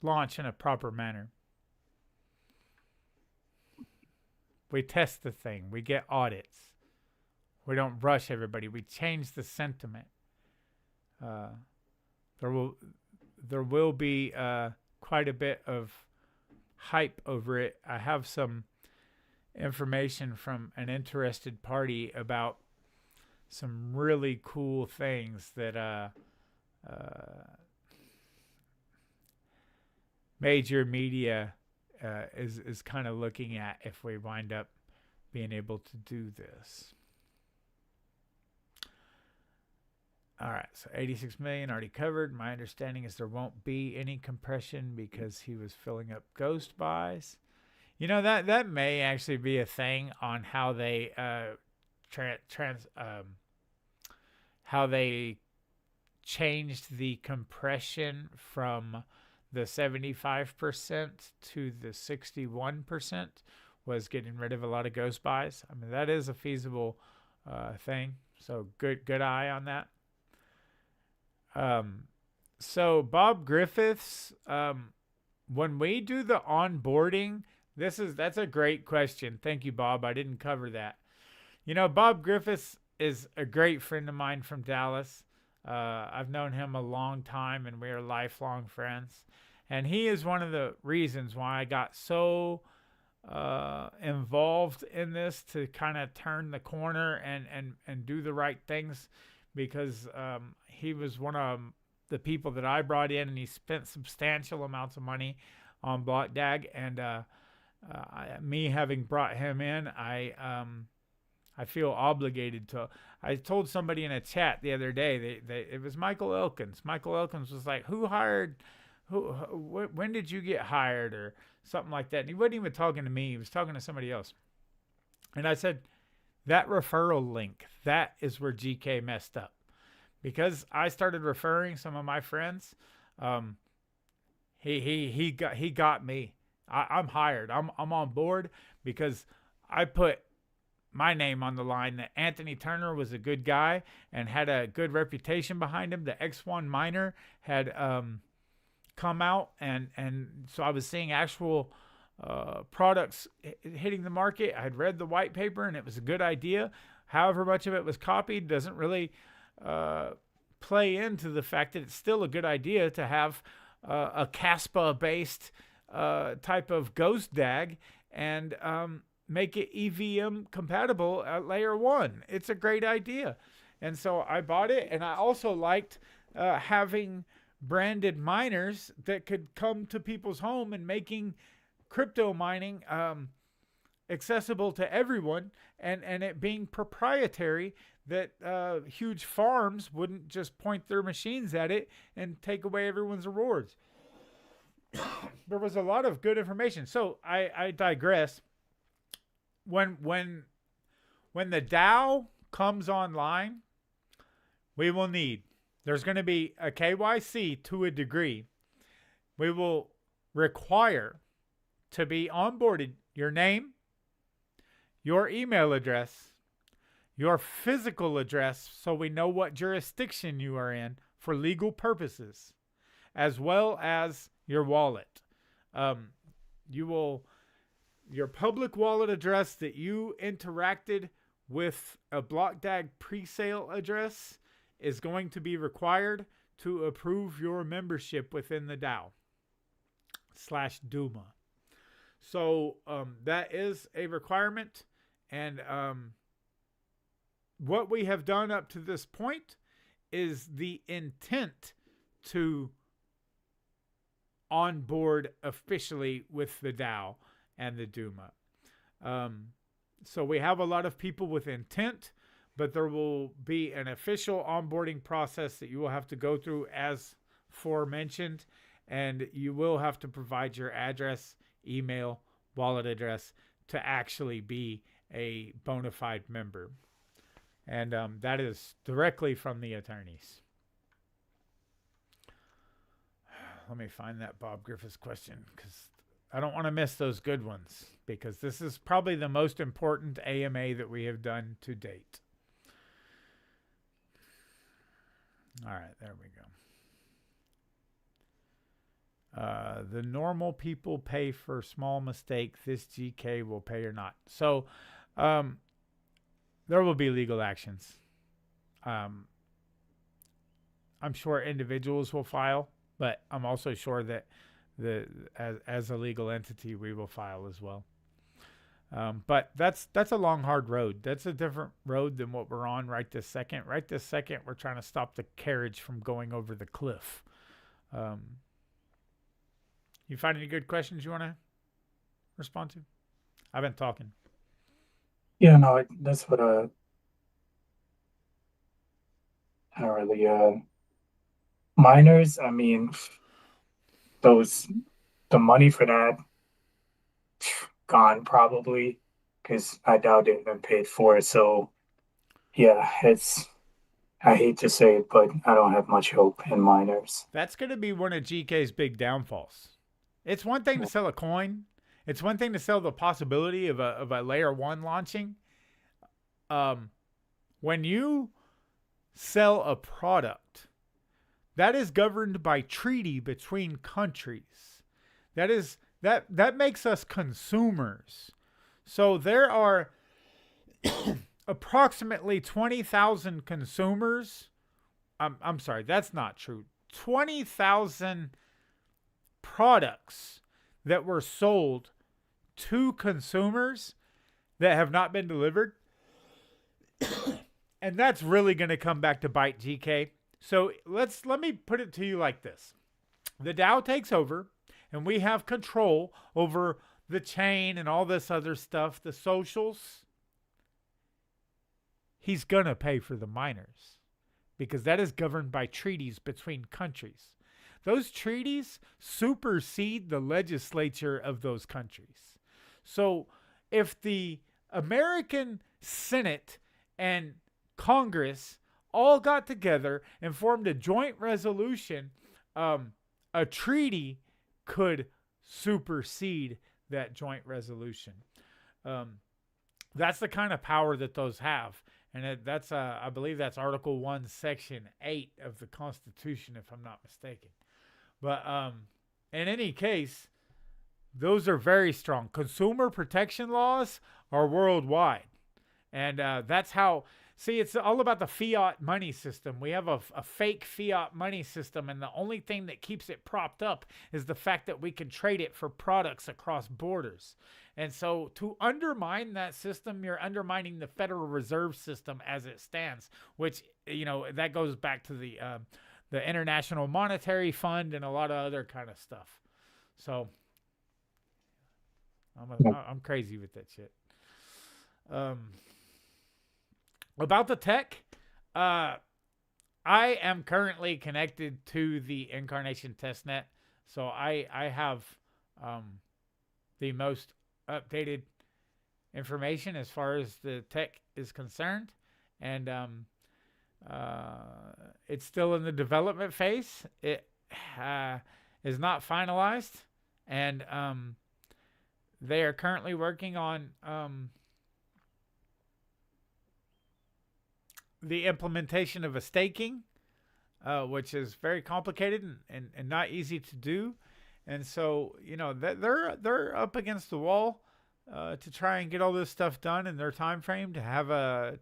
launch in a proper manner. We test the thing. We get audits. We don't rush everybody. We change the sentiment. There will be quite a bit of hype over it. I have some information from an interested party about some really cool things that major media is kind of looking at if we wind up being able to do this. All right, so 86 million already covered. My understanding is there won't be any compression because he was filling up ghost buys. You know, that may actually be a thing on how they how they changed the compression from the 75% to the 61% was getting rid of a lot of ghost buys. I mean, that is a feasible thing. So good eye on that. So Bob Griffiths, when we do the onboarding, that's a great question. Thank you, Bob. I didn't cover that. You know, Bob Griffiths is a great friend of mine from Dallas. I've known him a long time, and we are lifelong friends. And he is one of the reasons why I got so involved in this, to kind of turn the corner and do the right things, because he was one of the people that I brought in, and he spent substantial amounts of money on BlockDAG. And me having brought him in, I feel obligated to. I told somebody in a chat the other day, it was Michael Elkins. Michael Elkins was like, when did you get hired, or something like that? And he wasn't even talking to me. He was talking to somebody else. And I said, that referral link, that is where GK messed up. Because I started referring some of my friends, he got me. I'm hired. I'm on board because I put my name on the line that Anthony Turner was a good guy and had a good reputation behind him. The X1 miner had come out, and so I was seeing actual products hitting the market. I had read the white paper, and it was a good idea. However much of it was copied doesn't really play into the fact that it's still a good idea to have a Caspa-based type of ghost DAG and make it EVM compatible at layer 1. It's a great idea. And so I bought it, and I also liked having branded miners that could come to people's home and making crypto mining accessible to everyone, and it being proprietary, that huge farms wouldn't just point their machines at it and take away everyone's rewards. There was a lot of good information. So I digress. When the DAO comes online, we will need, there's going to be a KYC to a degree. We will require to be onboarded your name, your email address, your physical address, so we know what jurisdiction you are in for legal purposes, as well as your wallet. Your public wallet address that you interacted with a BlockDAG presale address is going to be required to approve your membership within the DAO /DUMA. So that is a requirement. And what we have done up to this point is the intent to onboard officially with the DAO and the DUMA. So we have a lot of people with intent, but there will be an official onboarding process that you will have to go through as aforementioned, and you will have to provide your address, email, wallet address to actually be a bona fide member. And that is directly from the attorneys. Let me find that Bob Griffiths question, because I don't want to miss those good ones, because this is probably the most important AMA that we have done to date. All right, there we go. The normal people pay for small mistake. This GK will pay or not. So there will be legal actions. I'm sure individuals will file, but I'm also sure that as a legal entity, we will file as well. But that's a long, hard road. That's a different road than what we're on right this second. Right this second, we're trying to stop the carriage from going over the cliff. You find any good questions you want to respond to? I've been talking. Yeah, no, that's what I don't really miners. I mean, the money for that gone probably, because I doubt they've been paid for it. So Yeah, I hate to say it, but I don't have much hope in miners. That's going to be one of GK's big downfalls. It's one thing to sell a coin. It's one thing to sell the possibility of a layer one launching. Um, when you sell a product that is governed by treaty between countries, that makes us consumers. So there are approximately 20,000 consumers. I'm sorry, that's not true. 20,000 products that were sold to consumers that have not been delivered. And that's really going to come back to bite GK. So let me put it to you like this. The DAO takes over and we have control over the chain and all this other stuff, the socials. He's going to pay for the miners because that is governed by treaties between countries. Those treaties supersede the legislature of those countries. So if the American Senate and Congress all got together and formed a joint resolution, a treaty could supersede that joint resolution. That's the kind of power that those have. And that's, I believe that's Article 1, Section 8 of the Constitution, if I'm not mistaken. But in any case, those are very strong. Consumer protection laws are worldwide. And that's how, see, it's all about the fiat money system. We have a fake fiat money system, and the only thing that keeps it propped up is the fact that we can trade it for products across borders. And so to undermine that system, you're undermining the Federal Reserve System as it stands, which, that goes back to the International Monetary Fund and a lot of other kind of stuff. So I'm crazy with that shit. About the tech, I am currently connected to the Incarnation testnet, so I have the most updated information as far as the tech is concerned, and it's still in the development phase. It is not finalized, and they are currently working on the implementation of a staking, which is very complicated and not easy to do. And so, they're up against the wall to try and get all this stuff done in their time frame to have a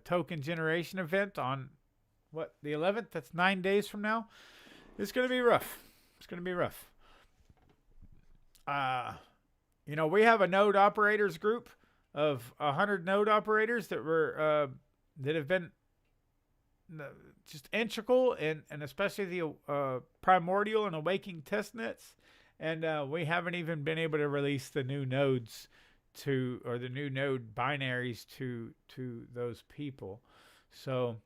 token generation event on the 11th. That's 9 days from now. It's going to be rough. It's going to be rough. We have a node operators group of 100 node operators that have been just integral and especially the primordial and awakening testnets. And we haven't even been able to release the new nodes or the new node binaries to those people. So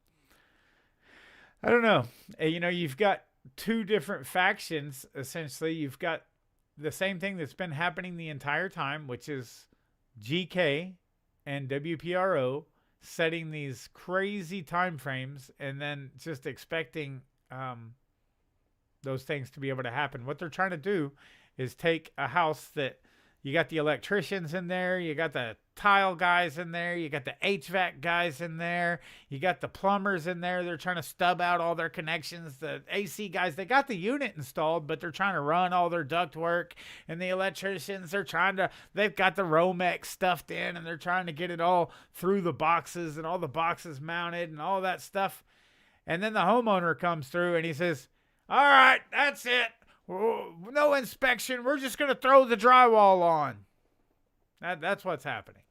I don't know. You've got two different factions. Essentially, you've got the same thing that's been happening the entire time, which is GK and WPRO setting these crazy time frames and then just expecting those things to be able to happen. What they're trying to do is take a house that you got the electricians in there, you got the tile guys in there, you got the HVAC guys in there, you got the plumbers in there. They're trying to stub out all their connections. The AC guys, they got the unit installed, but they're trying to run all their duct work. And the electricians, they've got the Romex stuffed in and they're trying to get it all through the boxes and all the boxes mounted and all that stuff. And then the homeowner comes through and he says, all right, that's it. No inspection. We're just going to throw the drywall on. That's what's happening.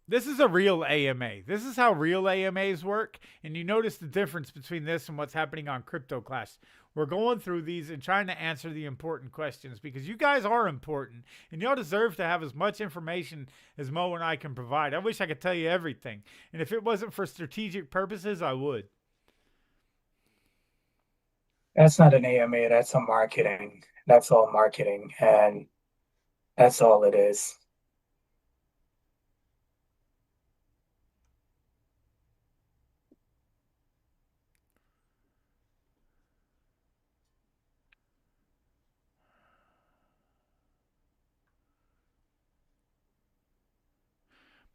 This is a real AMA. This is how real AMAs work. And you notice the difference between this and what's happening on Crypto Clash. We're going through these and trying to answer the important questions because you guys are important and y'all deserve to have as much information as Mo and I can provide. I wish I could tell you everything. And if it wasn't for strategic purposes, I would. That's not an AMA, that's a marketing. That's all marketing. And That's all it is.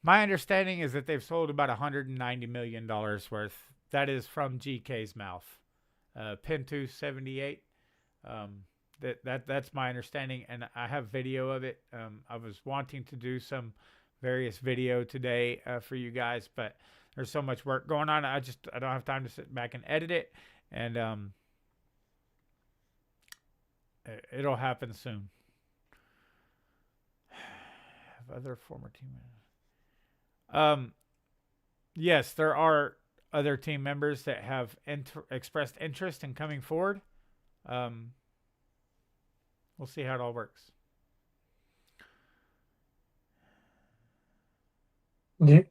My understanding is that they've sold about $190 million worth. That is from GK's mouth. Pinto 78. Um, that's my understanding, and I have video of it. I was wanting to do some various video today for you guys, but there's so much work going on. I don't have time to sit back and edit it, and it'll happen soon. Have other former team members. Yes, there are other team members that have expressed interest in coming forward. Um, we'll see how it all works. Reed,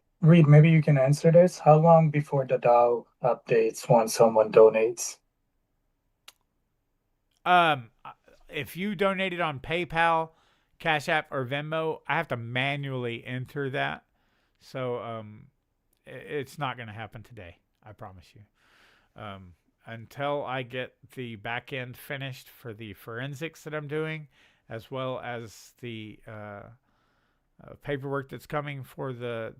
maybe you can answer this. How long before the DAO updates once someone donates? Um, if you donated on PayPal, Cash App, or Venmo, I have to manually enter that. So it's not going to happen today. I promise you. Until I get the back end finished for the forensics that I'm doing, as well as the paperwork that's coming for the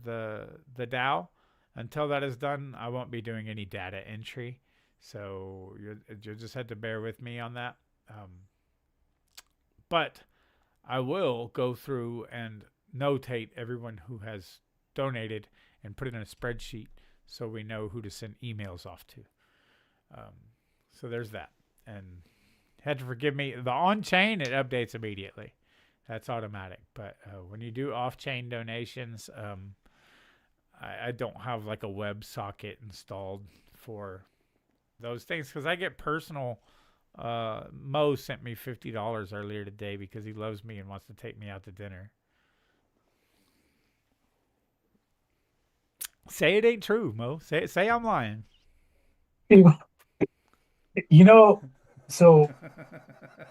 DAO. Until that is done, I won't be doing any data entry. So you'll just have to bear with me on that. But I will go through and notate everyone who has donated and put it in a spreadsheet so we know who to send emails off to. So there's that. And had to forgive me. The on-chain, it updates immediately. That's automatic. But when you do off-chain donations, I don't have like a web socket installed for those things because I get personal. Mo sent me $50 earlier today because he loves me and wants to take me out to dinner. Say it ain't true, Mo. Say I'm lying. You know, so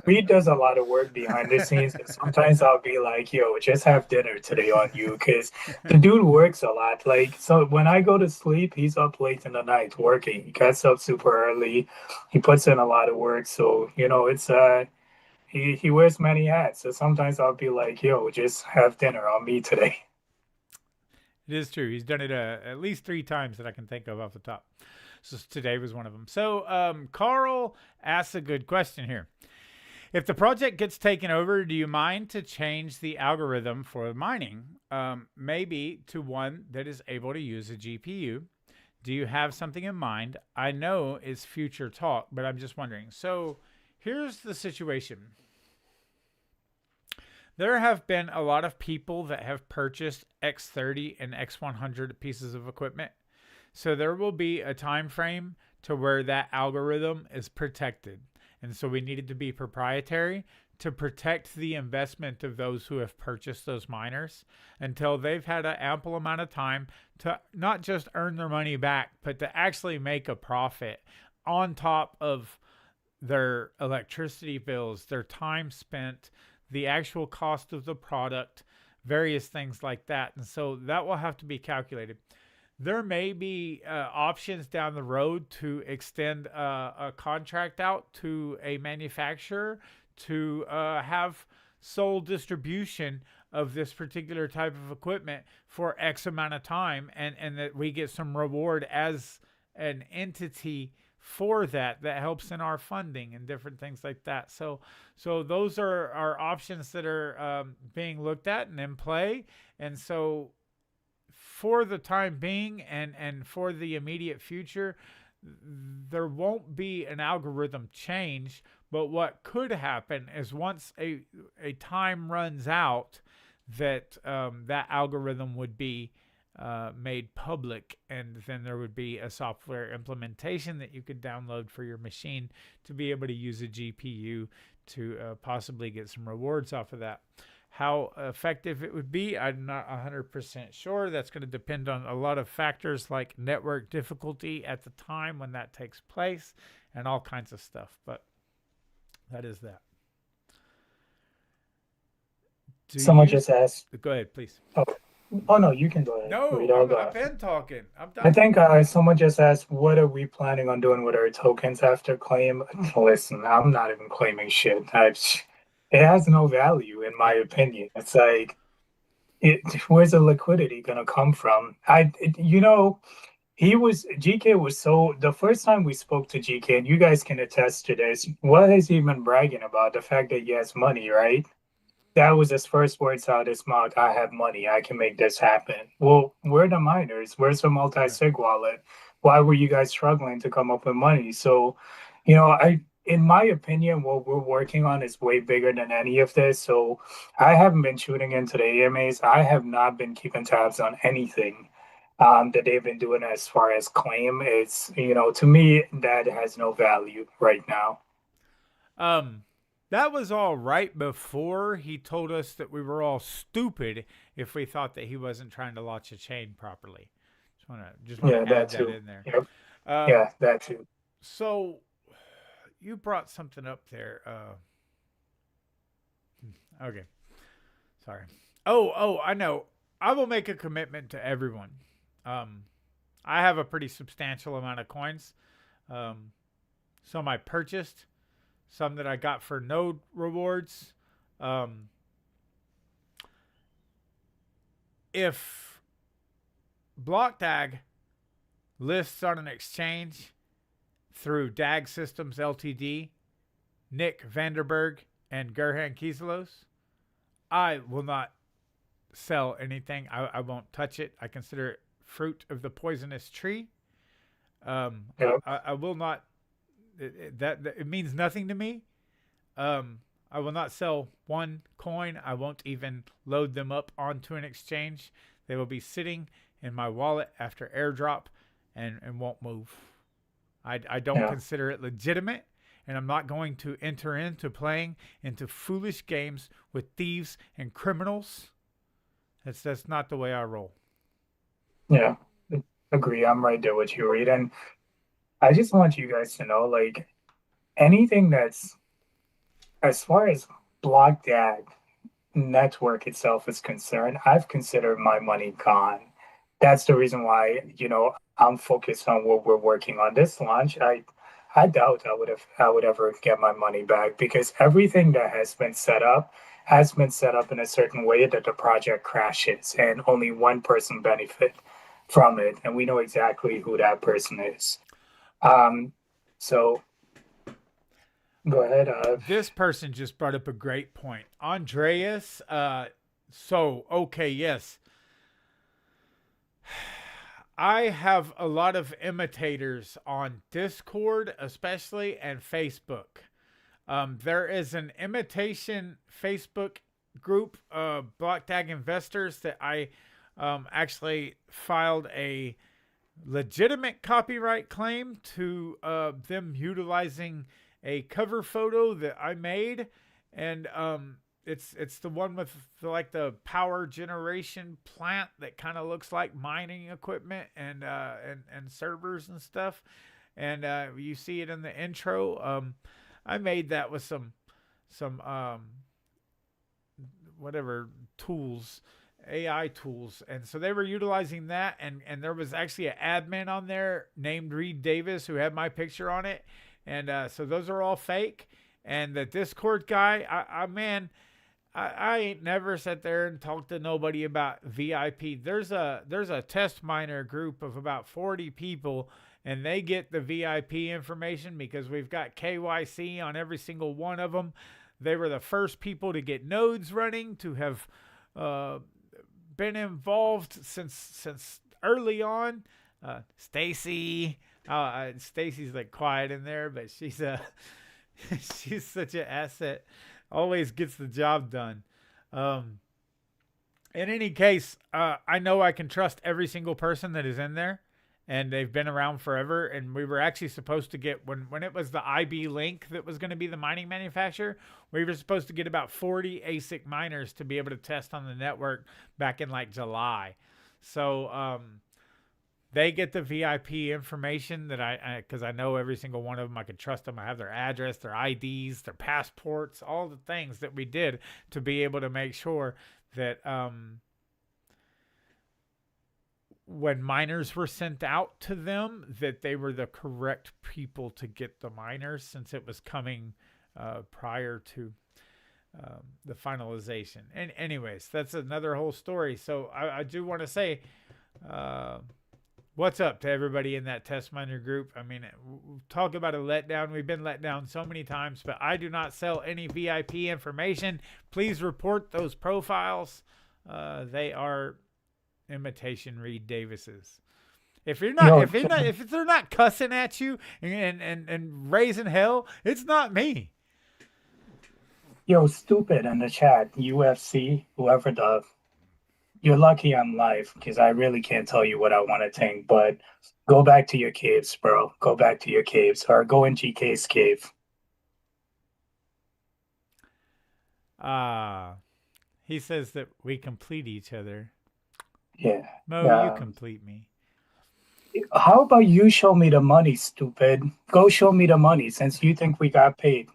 Reed does a lot of work behind the scenes, and sometimes I'll be like, yo, just have dinner today on you, because the dude works a lot. Like, so when I go to sleep, he's up late in the night working. He gets up super early. He puts in a lot of work. So, it's he wears many hats. So sometimes I'll be like, yo, just have dinner on me today. It is true. He's done it at least 3 times that I can think of off the top. So today was one of them. So Carl asks a good question here. If the project gets taken over, do you mind to change the algorithm for mining? Maybe to one that is able to use a GPU. Do you have something in mind? I know it's future talk, but I'm just wondering. So here's the situation. There have been a lot of people that have purchased X30 and X100 pieces of equipment. So there will be a time frame to where that algorithm is protected. And so we needed to be proprietary to protect the investment of those who have purchased those miners until they've had an ample amount of time to not just earn their money back, but to actually make a profit on top of their electricity bills, their time spent, the actual cost of the product, various things like that. And so that will have to be calculated. There may be options down the road to extend a contract out to a manufacturer to have sole distribution of this particular type of equipment for X amount of time, and that we get some reward as an entity for that helps in our funding and different things like that. So those are options that are being looked at and in play. And so for the time being and for the immediate future, there won't be an algorithm change. But what could happen is once a time runs out, that that algorithm would be made public, and then there would be a software implementation that you could download for your machine to be able to use a GPU to possibly get some rewards off of that. How effective it would be, I'm not 100% sure. That's going to depend on a lot of factors like network difficulty at the time when that takes place and all kinds of stuff. But that is that. Do Someone you? just asked. Go ahead, please. Oh, oh no, you can go ahead. No, Read all I've that. been talking. I'm I done. think someone just asked, what are we planning on doing with our tokens after claim? Listen, I'm not even claiming shit. It has no value, in my Yeah. opinion. It's like, where's the liquidity gonna come from? GK was so, the first time we spoke to GK, and you guys can attest to this, what has he been bragging about? The fact that he has money, right? That was his first words out of his mouth. I have money. I can make this happen. Well, we're the miners. Where's the Right. multi-sig wallet? Why were you guys struggling to come up with money? So, in my opinion, what we're working on is way bigger than any of this. So I haven't been shooting into the AMAs. I have not been keeping tabs on anything that they've been doing as far as claim. To me, that has no value right now. Um, that was all right before he told us that we were all stupid if we thought that he wasn't trying to launch a chain properly. Just want Yeah, to that add that too. in there. Yep. Um, Yeah, that too. so you brought something up there. Okay, sorry. Oh, I know. I will make a commitment to everyone. Um, I have a pretty substantial amount of coins. Um, some I purchased, some that I got for node rewards. Um, if BlockTag lists on an exchange through DAG Systems Ltd, Nick Vanderberg, and Gerhan Kieselos, I will not sell anything. I won't touch it. I consider it fruit of the poisonous tree. Yep. I will not. It means nothing to me. I will not sell one coin. I won't even load them up onto an exchange. They will be sitting in my wallet after airdrop and won't move. I don't Yeah. consider it legitimate, and I'm not going to enter into playing into foolish games with thieves and criminals. That's not the way I roll. Yeah. Agree. I'm right there with you, Reed. And I just want you guys to know, like, anything that's as far as BlockDAG network itself is concerned, I've considered my money gone. That's the reason why, I'm focused on what we're working on this launch. I doubt I would ever get my money back because everything that has been set up in a certain way that the project crashes and only one person benefit from it, and we know exactly who that person is. So go ahead. This person just brought up a great point. Andreas, okay, yes. I have a lot of imitators on Discord, especially, and Facebook. There is an imitation Facebook group, Block Tag Investors, that I actually filed a legitimate copyright claim to them utilizing a cover photo that I made, and it's the one with the power generation plant that kind of looks like mining equipment and servers and stuff, and you see it in the intro. I made that with some whatever tools, AI tools, and so they were utilizing that, and there was actually an admin on there named Reed Davis who had my picture on it, and so those are all fake. And the Discord guy, I ain't never sat there and talked to nobody about VIP. There's a test miner group of about 40 people, and they get the VIP information because we've got KYC on every single one of them. They were the first people to get nodes running, to have been involved since early on. Stacy, Stacy's like quiet in there, but she's she's such an asset. Always gets the job done. In any case, I know I can trust every single person that is in there, and they've been around forever. And we were actually supposed to get, when it was the IB Link that was going to be the mining manufacturer, we were supposed to get about 40 ASIC miners to be able to test on the network back in like July. So They get the VIP information that because I know every single one of them. I can trust them. I have their address, their IDs, their passports, all the things that we did to be able to make sure that when miners were sent out to them, that they were the correct people to get the miners, since it was coming prior to the finalization. And anyways, that's another whole story. So I do want to say, what's up to everybody in that test miner group? I mean, talk about a letdown. We've been let down so many times, but I do not sell any VIP information. Please report those profiles. They are imitation Reed Davis's. If you're not, if they're not cussing at you and raising hell, it's not me. Yo, stupid in the chat, UFC, whoever the, you're lucky I'm live because I really can't tell you what I want to think, but go back to your caves, bro. Go back to your caves or go in GK's cave. He says that we complete each other. Yeah. Mo, you complete me. How about you show me the money, stupid? Go show me the money since you think we got paid.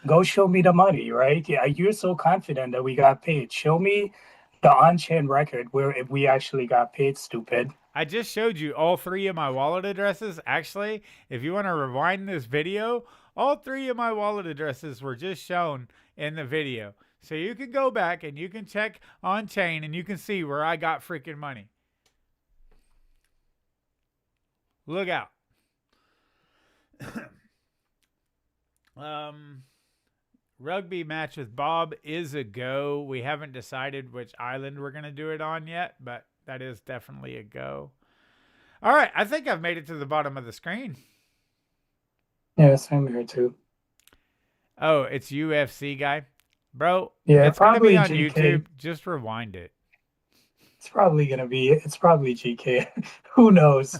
Go show me the money, right? Yeah, you're so confident that we got paid. Show me the on-chain record where we actually got paid, stupid. I just showed you all 3 of my wallet addresses. Actually, if you want to rewind this video, all 3 of my wallet addresses were just shown in the video. So you can go back and you can check on chain and you can see where I got freaking money. Look out. Rugby match with Bob is a go. We haven't decided which island we're going to do it on yet, but that is definitely a go. All right, I think I've made it to the bottom of the screen. Yeah, same here too. Oh, it's UFC guy. Bro, yeah, it's going to be on GK. YouTube. Just rewind it. It's probably GK. Who knows?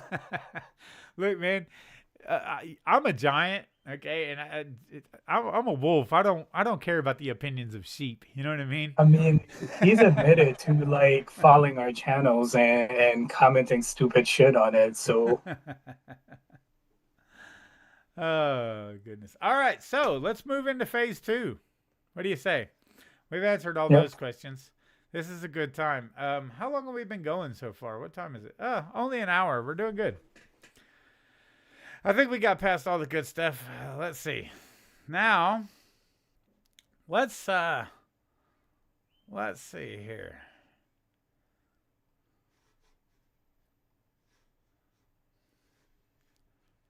Look, man, I'm a giant. Okay, and I'm a wolf. I don't care about the opinions of sheep. You know what I mean? I mean, he's admitted to like following our channels and commenting stupid shit on it. So, oh goodness. All right, so let's move into phase 2. What do you say? We've answered all those questions. This is a good time. How long have we been going so far? What time is it? Only an hour. We're doing good. I think we got past all the good stuff. Let's see. Now, let's see here.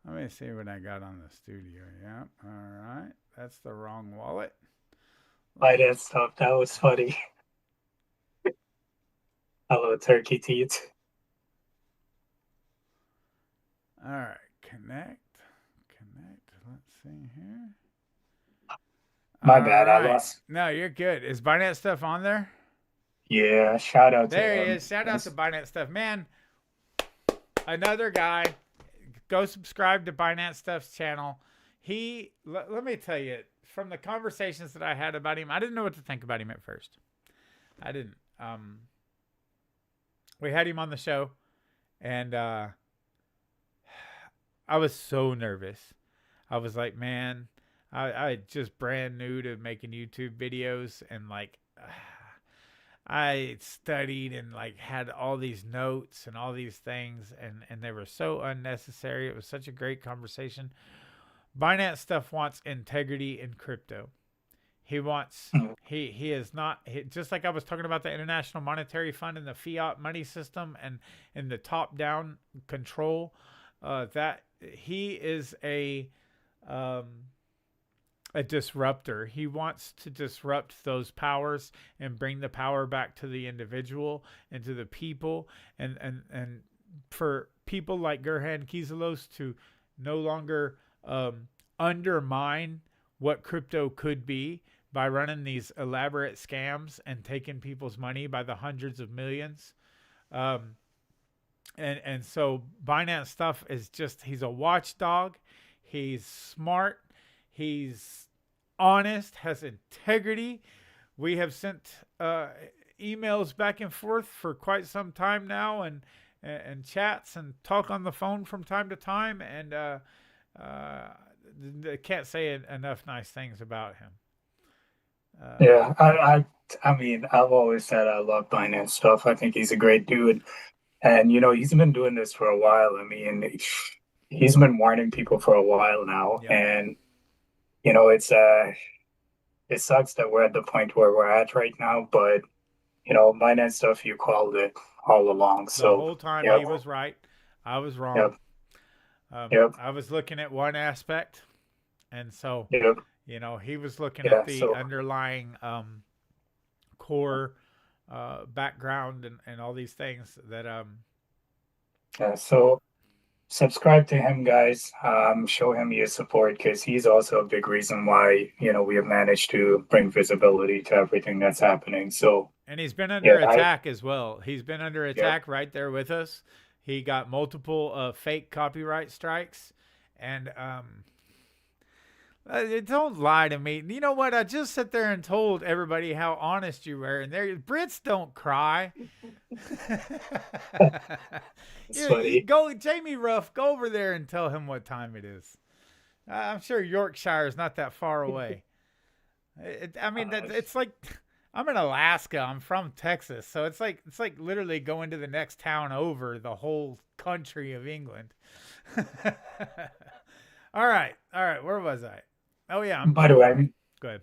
Let me see what I got on the studio. Yeah. All right. That's the wrong wallet. by that stuff, that was funny. Hello, turkey teeth. All right. Connect. Let's see here. My bad, I lost. No, you're good. Is Binance Stuff on there? Yeah, shout out to him. There he is. Shout out to Binance Stuff. Man, another guy. Go subscribe to Binance Stuff's channel. Let me tell you, from the conversations that I had about him, I didn't know what to think about him at first. I didn't. We had him on the show, and I was so nervous. I was like, man, I just brand new to making YouTube videos, and like I studied and like had all these notes and all these things, and they were so unnecessary. It was such a great conversation. Binance Stuff wants integrity in crypto. He wants, he is not, just like I was talking about the International Monetary Fund and the fiat money system and the top-down control, that he is a disruptor. He wants to disrupt those powers and bring the power back to the individual and to the people, and for people like Gerhan Kizalos to no longer undermine what crypto could be by running these elaborate scams and taking people's money by the hundreds of millions. And so Binance Stuff is just, he's a watchdog. He's smart. He's honest, has integrity. We have sent emails back and forth for quite some time now, and and chats and talk on the phone from time to time. And I can't say enough nice things about him. Yeah, I mean, I've always said I love Binance stuff. I think he's a great dude. And he's been doing this for a while. I mean, he's been warning people for a while now. Yep. And it sucks that we're at the point where we're at right now, but Binance stuff, you called it all along. The So, whole time yep, he was right. I was wrong. yep, yep, I was looking at one aspect, and so yep, he was looking at yeah. the So, underlying core background and all these things that yeah, so subscribe to him, guys. Show him your support because he's also a big reason why, we have managed to bring visibility to everything that's happening. So, and he's been under yeah, attack as well. He's been under yep, attack right there with us. He got multiple fake copyright strikes, and don't lie to me. You know what? I just sit there and told everybody how honest you were, and there, Brits don't cry. it's funny. Go, Jamie Ruff. Go over there and tell him what time it is. I'm sure Yorkshire is not that far away. I mean, it's like I'm in Alaska. I'm from Texas, so it's like literally going to the next town over the whole country of England. All right. Where was I? Oh yeah. By the way, Good.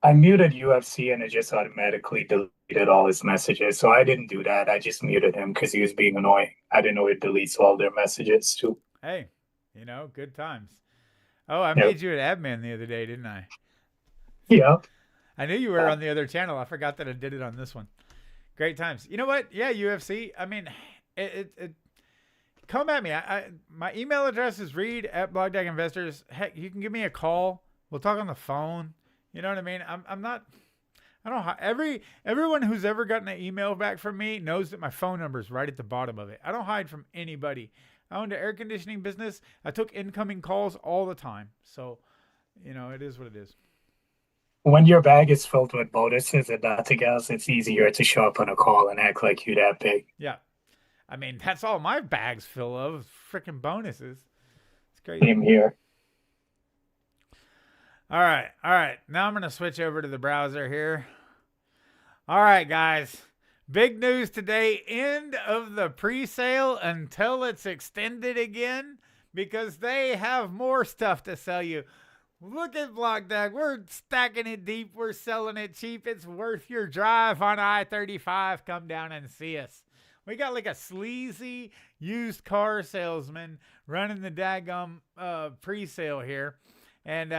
I muted UFC and it just automatically deleted all his messages. So I didn't do that. I just muted him because he was being annoying. I didn't know it deletes all their messages too. Hey, good times. Oh, I Yep. made you an admin the other day, didn't I? Yep. I knew you were on the other channel. I forgot that I did it on this one. Great times. You know what? Yeah, UFC. I mean, it come at me. My email address is reed@blogdeck.investors. Heck, you can give me a call. We'll talk on the phone. You know what I mean? I'm not. I don't. Everyone who's ever gotten an email back from me knows that my phone number is right at the bottom of it. I don't hide from anybody. I owned an air conditioning business. I took incoming calls all the time. So, it is what it is. When your bag is filled with bonuses and nothing else, it's easier to show up on a call and act like you that big. Yeah. I mean, that's all my bag's full of, freaking bonuses. It's crazy. Same here. All right. Now I'm going to switch over to the browser here. All right, guys. Big news today. End of the pre-sale until it's extended again because they have more stuff to sell you. Look at BlockDAG. We're stacking it deep. We're selling it cheap. It's worth your drive on I-35. Come down and see us. We got like a sleazy used car salesman running the daggum pre-sale here. And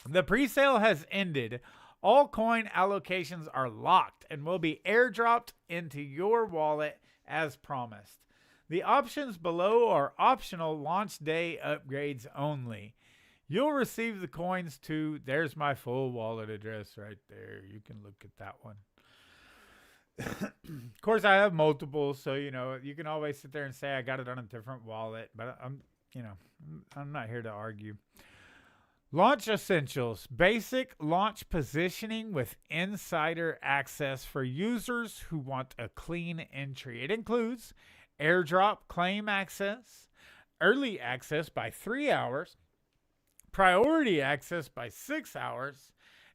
the pre-sale has ended. All coin allocations are locked and will be airdropped into your wallet as promised. The options below are optional launch day upgrades only. You'll receive the coins to, there's my full wallet address right there. You can look at that one. Of course, I have multiple, so, you can always sit there and say I got it on a different wallet, but I'm not here to argue. Launch Essentials, basic launch positioning with insider access for users who want a clean entry. It includes airdrop claim access, early access by 3 hours, priority access by 6 hours,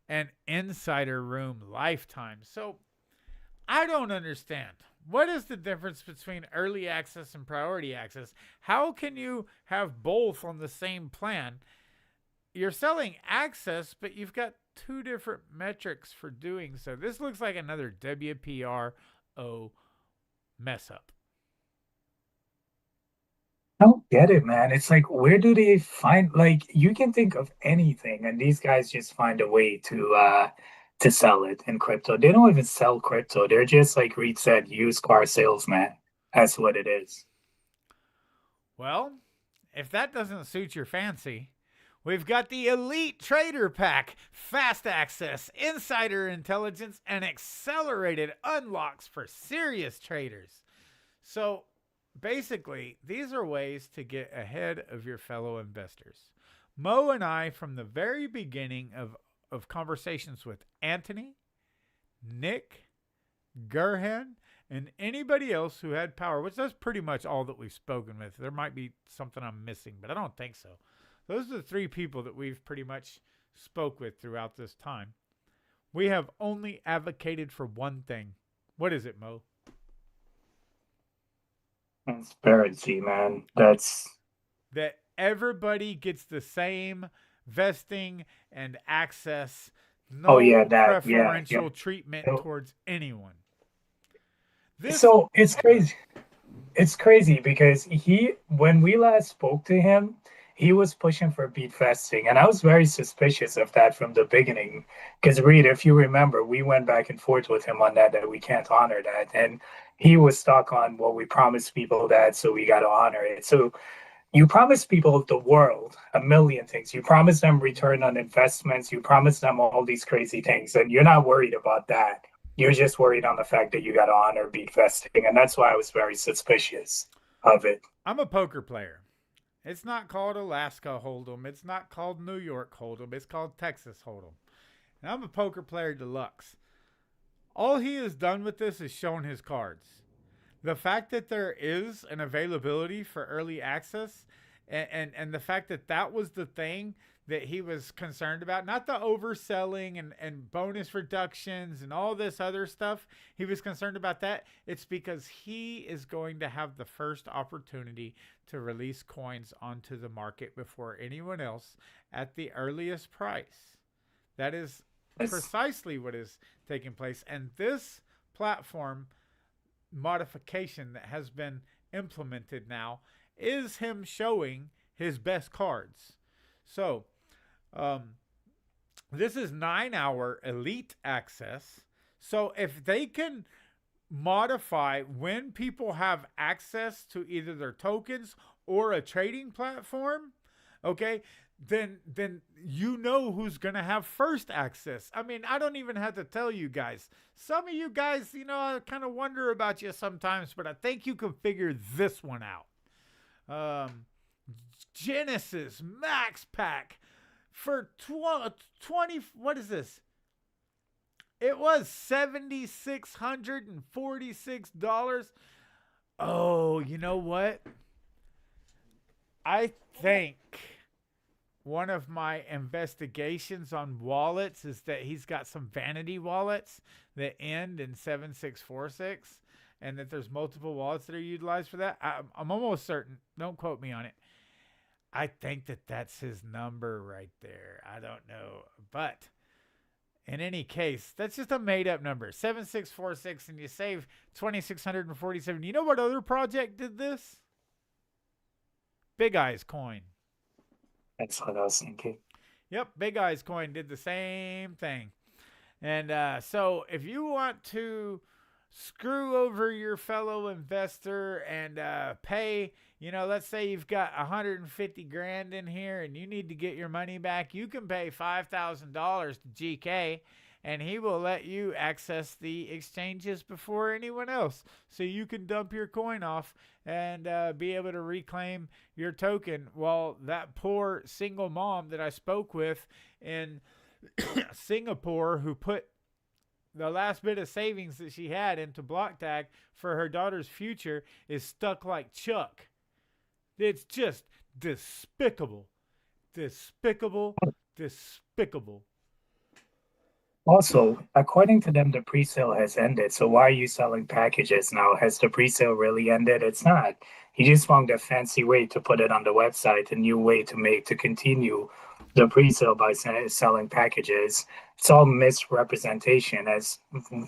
and insider room lifetime. So I don't understand. What is the difference between early access and priority access? How can you have both on the same plan? You're selling access, but you've got two different metrics for doing so. This looks like another WPRO mess up. I don't get it, man. It's like, where do they find, like, you can think of anything, and these guys just find a way to sell it in crypto. They don't even sell crypto. They're just, like Reed said, used car salesman. That's what it is. Well, if that doesn't suit your fancy, we've got the Elite Trader Pack, fast access, insider intelligence, and accelerated unlocks for serious traders. So basically, these are ways to get ahead of your fellow investors. Mo and I, from the very beginning of conversations with Anthony, Nick, Gerhan, and anybody else who had power, which that's pretty much all that we've spoken with. There might be something I'm missing, but I don't think so. Those are the three people that we've pretty much spoke with throughout this time. We have only advocated for one thing. What is it, Mo? Transparency, man. That's That everybody gets the same vesting and access, oh yeah, no that yeah. preferential treatment towards anyone. This So it's crazy. It's crazy because when we last spoke to him, he was pushing for beat vesting, and I was very suspicious of that from the beginning. Because Reed, if you remember, we went back and forth with him on that we can't honor that, and he was stuck on, well, we promised people that, so we got to honor it. So you promise people the world, a million things. You promise them return on investments. You promise them all these crazy things, and you're not worried about that. You're just worried on the fact that you got to honor beat vesting, and that's why I was very suspicious of it. I'm a poker player. It's not called Alaska Hold'em. It's not called New York Hold'em. It's called Texas Hold'em. And I'm a poker player deluxe. All he has done with this is shown his cards. The fact that there is an availability for early access, and the fact that that was the thing that he was concerned about, not the overselling and bonus reductions and all this other stuff. He was concerned about that. It's because he is going to have the first opportunity to release coins onto the market before anyone else at the earliest price. That is precisely what is taking place. And this platform modification that has been implemented now is him showing his best cards. So, this is 9-hour elite access. So if they can modify when people have access to either their tokens or a trading platform, okay, then you know who's going to have first access. I mean, I don't even have to tell you guys. Some of you guys, I kind of wonder about you sometimes, but I think you can figure this one out. Genesis Max Pack for 20, what is this? It was $7,646. Oh, you know what? I think one of my investigations on wallets is that he's got some vanity wallets that end in 7646, and that there's multiple wallets that are utilized for that. I'm almost certain. Don't quote me on it. I think that that's his number right there. I don't know. But in any case, that's just a made-up number. 7646, and you save 2,647. You know what other project did this? Big Eyes Coin. That's what I was thinking. Yep, Big Eyes Coin did the same thing. And so if you want to screw over your fellow investor and pay, let's say you've got 150 grand in here and you need to get your money back, you can pay $5,000 to GK and he will let you access the exchanges before anyone else. So you can dump your coin off and be able to reclaim your token. While that poor single mom that I spoke with in Singapore, who put the last bit of savings that she had into block tag for her daughter's future, is stuck like Chuck. It's just despicable. Despicable. Despicable. Also, according to them, the pre-sale has ended. So why are you selling packages now? Has the pre-sale really ended? It's not. He just found a fancy way to put it on the website, a new way to continue the pre-sale by selling packages. It's all misrepresentation,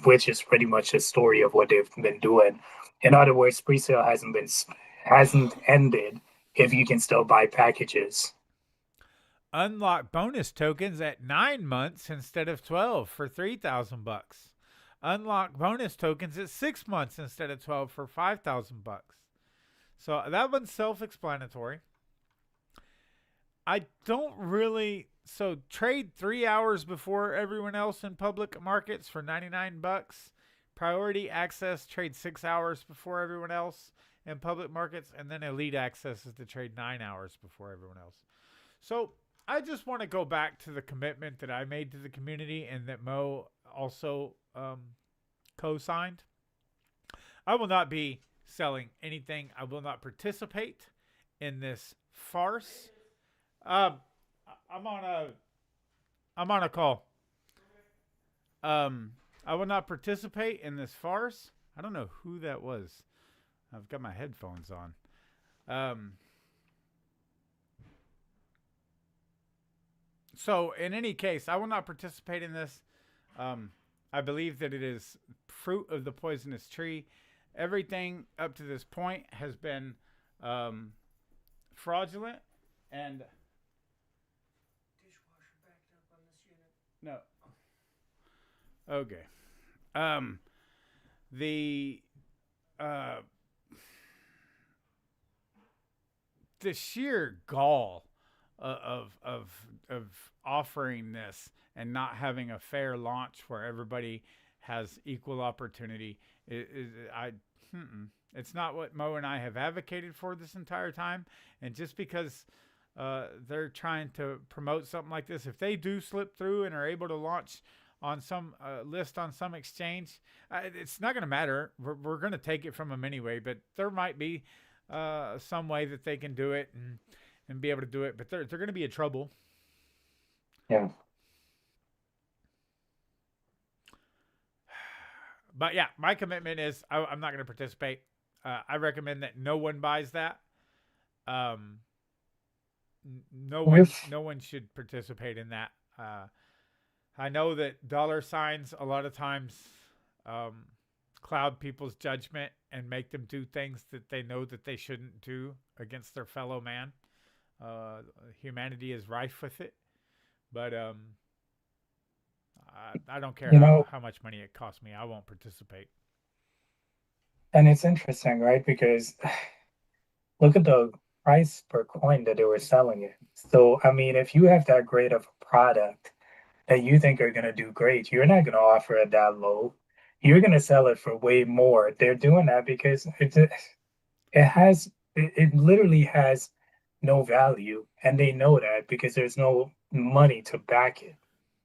which is pretty much the story of what they've been doing. In other words, pre-sale hasn't ended if you can still buy packages. Unlock bonus tokens at 9 months instead of 12 for $3,000. Unlock bonus tokens at 6 months instead of 12 for $5,000. So that one's self-explanatory. I don't really. So trade 3 hours before everyone else in public markets for $99. Priority access, trade 6 hours before everyone else in public markets, and then elite access is to trade 9 hours before everyone else. So I just want to go back to the commitment that I made to the community and that Mo also co-signed. I will not be selling anything. I will not participate in this farce. Um, I'm on a call. I will not participate in this farce. I don't know who that was. I've got my headphones on. So in any case, I will not participate in this. I believe that it is fruit of the poisonous tree. Everything up to this point has been fraudulent and Dishwasher backed up on this unit. no. Okay. The uh, the sheer gall of offering this and not having a fair launch where everybody has equal opportunity it's not what Mo and I have advocated for this entire time. And just because they're trying to promote something like this, if they do slip through and are able to launch on some list on some exchange, it's not going to matter. We're going to take it from them anyway, but there might be some way that they can do it and be able to do it, but they're going to be in trouble. Yeah. But yeah, my commitment is I'm not going to participate. I recommend that no one buys that. No one should participate in that. I know that dollar signs a lot of times cloud people's judgment and make them do things that they know that they shouldn't do against their fellow man. Humanity is rife with it, but I don't care how much money it costs me. I won't participate. And it's interesting, right? Because look at the price per coin that they were selling it. So, I mean, if you have that great of a product that you think are going to do great, you're not going to offer it that low. You're going to sell it for way more. They're doing that because it literally has no value, and they know that because there's no money to back it,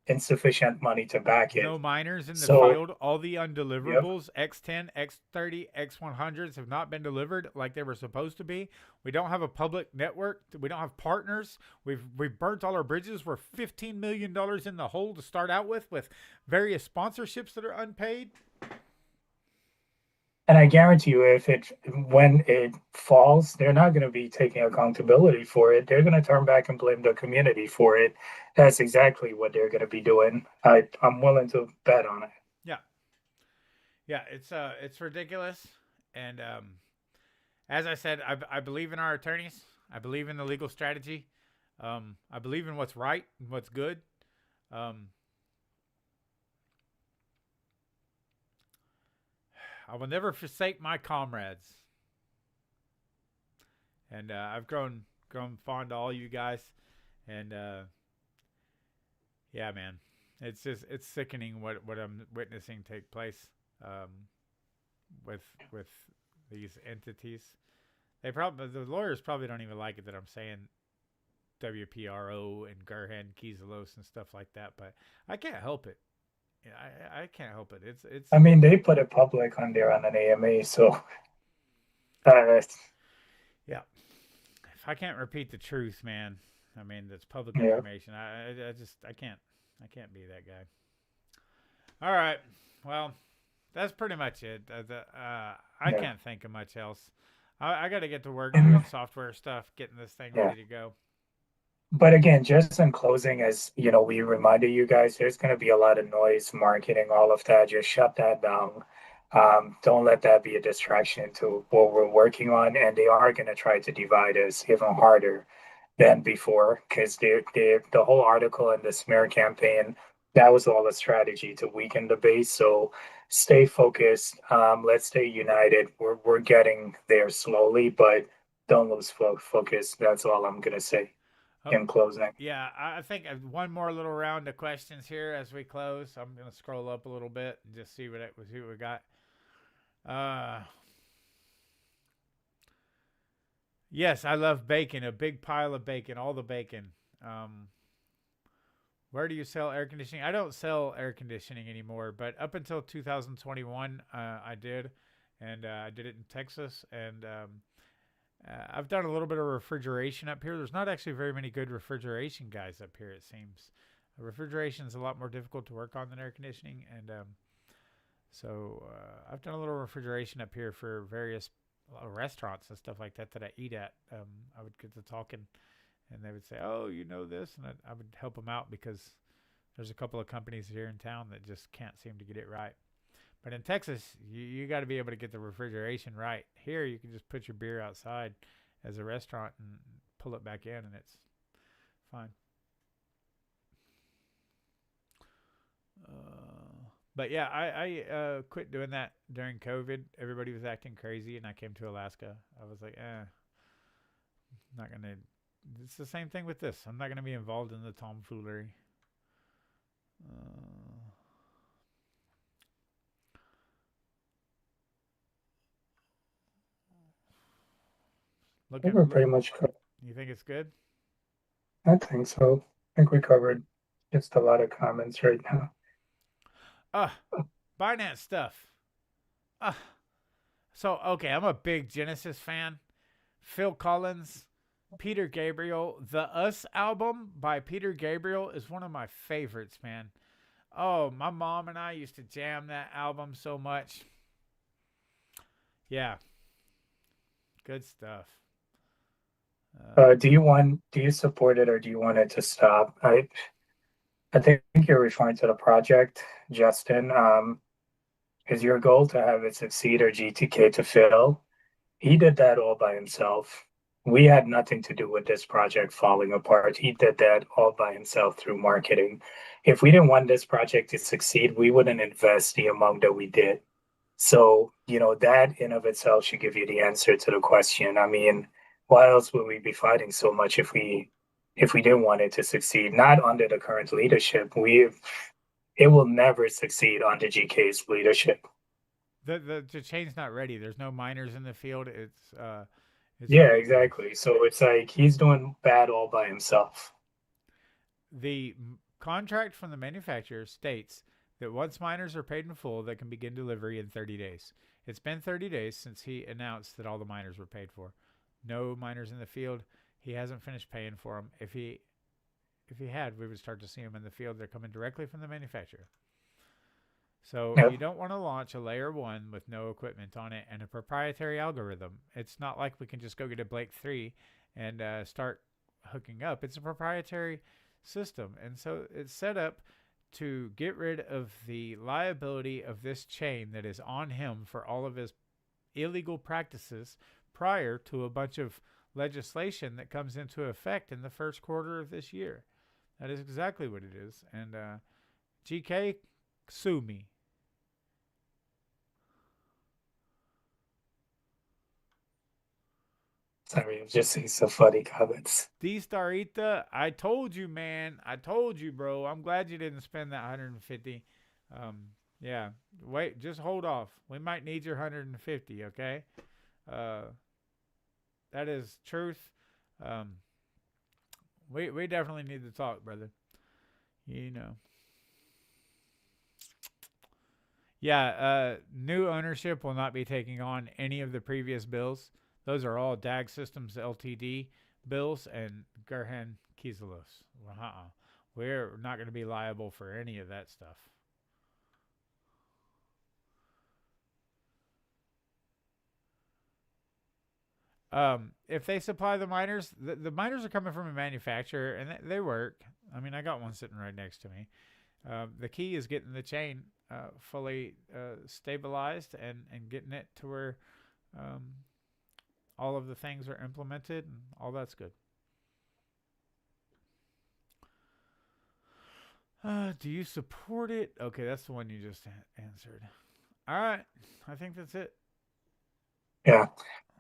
insufficient money to back it. No miners in the So, field. All the undeliverables, yep. X10, X30, X100s have not been delivered like they were supposed to be. We don't have a public network. We don't have partners. We've burnt all our bridges. We're $15 million in the hole to start out with various sponsorships that are unpaid. And I guarantee you, when it falls, they're not going to be taking accountability for it. They're going to turn back and blame the community for it. That's exactly what they're going to be doing. I'm willing to bet on it. Yeah, it's ridiculous. And as I said, I believe in our attorneys. I believe in the legal strategy. I believe in what's right and what's good. I will never forsake my comrades. And I've grown fond of all you guys. And yeah, man, it's sickening what I'm witnessing take place with these entities. The lawyers probably don't even like it that I'm saying WPRO and Gerhan, Kieselos and stuff like that, but I can't help it. I can't help it. It's. I mean, they put it public on there on an AMA, so. Yeah. If I can't repeat the truth, man, I mean that's public Yeah. information. I can't be that guy. All right. Well, that's pretty much it. I can't think of much else. I got to get to work doing software stuff, getting this thing ready to go. But again, just in closing, as you know, we reminded you guys, there's going to be a lot of noise, marketing, all of that. Just shut that down. Don't let that be a distraction to what we're working on. And they are going to try to divide us even harder than before because the whole article and the smear campaign, that was all a strategy to weaken the base. So stay focused. Let's stay united. We're getting there slowly, but don't lose focus. That's all I'm going to say in closing. Yeah, I think one more little round of questions here as we close. I'm going to scroll up a little bit and just see what we got. Yes, I love bacon. A big pile of bacon, all the bacon. Where do you sell air conditioning? I don't sell air conditioning anymore, but up until 2021, I did. and I did it in Texas, and I've done a little bit of refrigeration up here. There's not actually very many good refrigeration guys up here, it seems. Refrigeration is a lot more difficult to work on than air conditioning, and so I've done a little refrigeration up here for various restaurants and stuff like that that I eat at. I would get to talking, and they would say, "Oh, you know this," and I would help them out because there's a couple of companies here in town that just can't seem to get it right. But in Texas, you got to be able to get the refrigeration right. Here, you can just put your beer outside as a restaurant and pull it back in, and it's fine. But yeah, I quit doing that during COVID. Everybody was acting crazy, and I came to Alaska. I was like, not going to. It's the same thing with this. I'm not going to be involved in the tomfoolery. I think we're pretty much covered. You think it's good? I think so. I think we covered just a lot of comments right now. Binance stuff. So, okay, I'm a big Genesis fan. Phil Collins, Peter Gabriel. The Us album by Peter Gabriel is one of my favorites, man. Oh, my mom and I used to jam that album so much. Yeah. Good stuff. Do you support it or do you want it to stop? I think you're referring to the project, Justin. Is your goal to have it succeed or GTK to fail? He did that all by himself. We had nothing to do with this project falling apart. He did that all by himself through marketing. If we didn't want this project to succeed, we wouldn't invest the amount that we did. So, that in of itself should give you the answer to the question. I mean, why else would we be fighting so much if we didn't want it to succeed? Not under the current leadership. It will never succeed under GK's leadership. The chain's not ready. There's no miners in the field. It's yeah, exactly. So it's like he's doing bad all by himself. The contract from the manufacturer states that once miners are paid in full, they can begin delivery in 30 days. It's been 30 days since he announced that all the miners were paid for. No miners in the field. He hasn't finished paying for them. If he had, we would start to see them in the field. They're coming directly from the manufacturer. So you don't want to launch a layer 1 with no equipment on it and a proprietary algorithm. It's not like we can just go get a Blake 3 and start hooking up. It's a proprietary system. And so it's set up to get rid of the liability of this chain that is on him for all of his illegal practices prior to a bunch of legislation that comes into effect in the first quarter of this year. That is exactly what it is. And GK, sue me. Sorry, I'm just seeing some funny comments. D Starita, I told you, man. I told you, bro. I'm glad you didn't spend that 150. Yeah. Wait, just hold off. We might need your 150, okay? That is truth. We definitely need to talk, brother. Yeah, new ownership will not be taking on any of the previous bills. Those are all DAG Systems Ltd bills and Gerhan Kiselos. We're not going to be liable for any of that stuff. If they supply the miners, the miners are coming from a manufacturer and they work. I mean, I got one sitting right next to me. The key is getting the chain fully stabilized and getting it to where all of the things are implemented and all that's good. Do you support it? Okay, that's the one you just answered. All right. I think that's it. Yeah.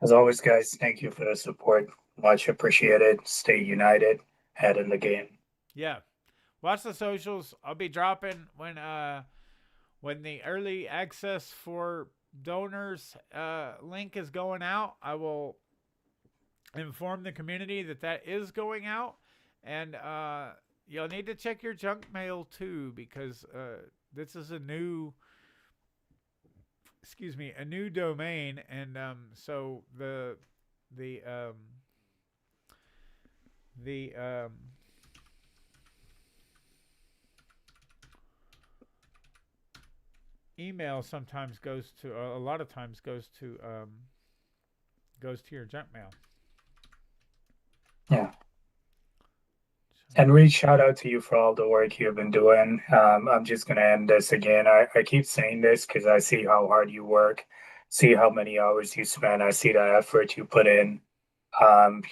As always, guys, thank you for the support. Much appreciated. Stay united. Head in the game. Yeah. Watch the socials. I'll be dropping when the early access for donors link is going out. I will inform the community that is going out, and you'll need to check your junk mail too, because this is a new excuse me, a new domain, and so the email sometimes goes to a lot of times goes to your junk mail. Yeah. So, And Reed, shout out to you for all the work you've been doing. I'm just going to end this again. I keep saying this because I see how hard you work, see how many hours you spend. I see the effort you put in. And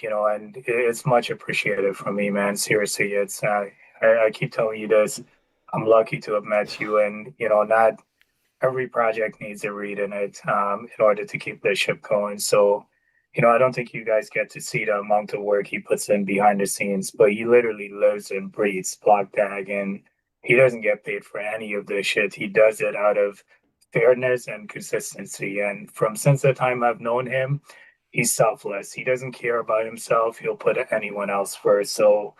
it's much appreciated from me, man. Seriously, I keep telling you this. I'm lucky to have met you, and not every project needs a read in it in order to keep the ship going. So, I don't think you guys get to see the amount of work he puts in behind the scenes, but he literally lives and breathes Block Tag, and he doesn't get paid for any of this shit. He does it out of fairness and consistency. And from since the time I've known him, he's selfless. He doesn't care about himself. He'll put anyone else first. So,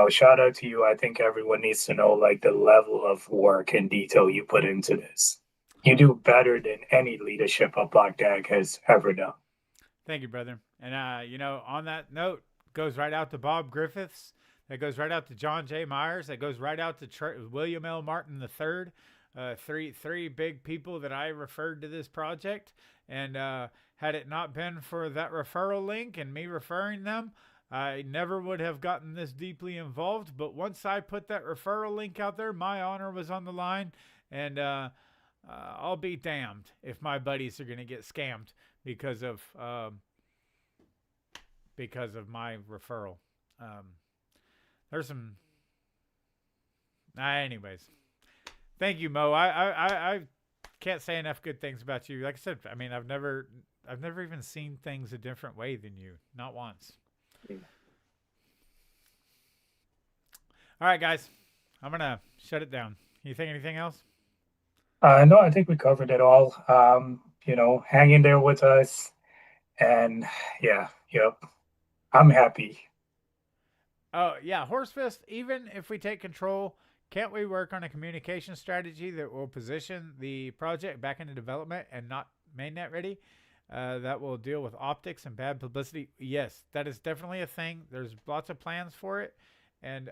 shout out to you. I think everyone needs to know like the level of work and detail you put into this. You do better than any leadership a Black Dag has ever done. thank you, brother. And on that note, goes right out to Bob Griffiths. That goes right out to John J. Myers. That goes right out to William L. Martin III. Three big people that I referred to this project. And had it not been for that referral link and me referring them, I never would have gotten this deeply involved. But once I put that referral link out there, my honor was on the line. And I'll be damned if my buddies are going to get scammed because of my referral. There's some. Anyways, thank you, Mo. I can't say enough good things about you. Like I said, I mean, I've never even seen things a different way than you, not once. Yeah. All right, guys, I'm gonna shut it down. You think anything else? No, I think we covered it all. Hang in there with us. And yeah, yep, I'm happy. Oh, yeah, Horsefist, even if we take control, can't we work on a communication strategy that will position the project back into development and not mainnet ready? That will deal with optics and bad publicity. Yes, that is definitely a thing. There's lots of plans for it. And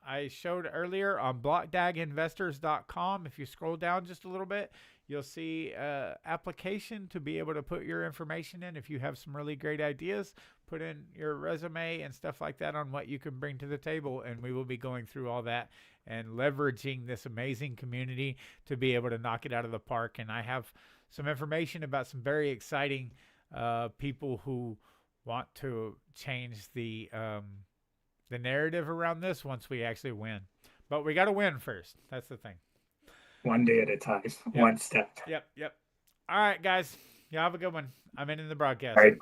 I showed earlier on blockdaginvestors.com. If you scroll down just a little bit, you'll see application to be able to put your information in. If you have some really great ideas, put in your resume and stuff like that on what you can bring to the table. And we will be going through all that and leveraging this amazing community to be able to knock it out of the park. And I have some information about some very exciting people who want to change the narrative around this once we actually win. But we got to win first. That's the thing. One day at a time, one step. Yep. All right, guys. Y'all have a good one. I'm in the broadcast. All right.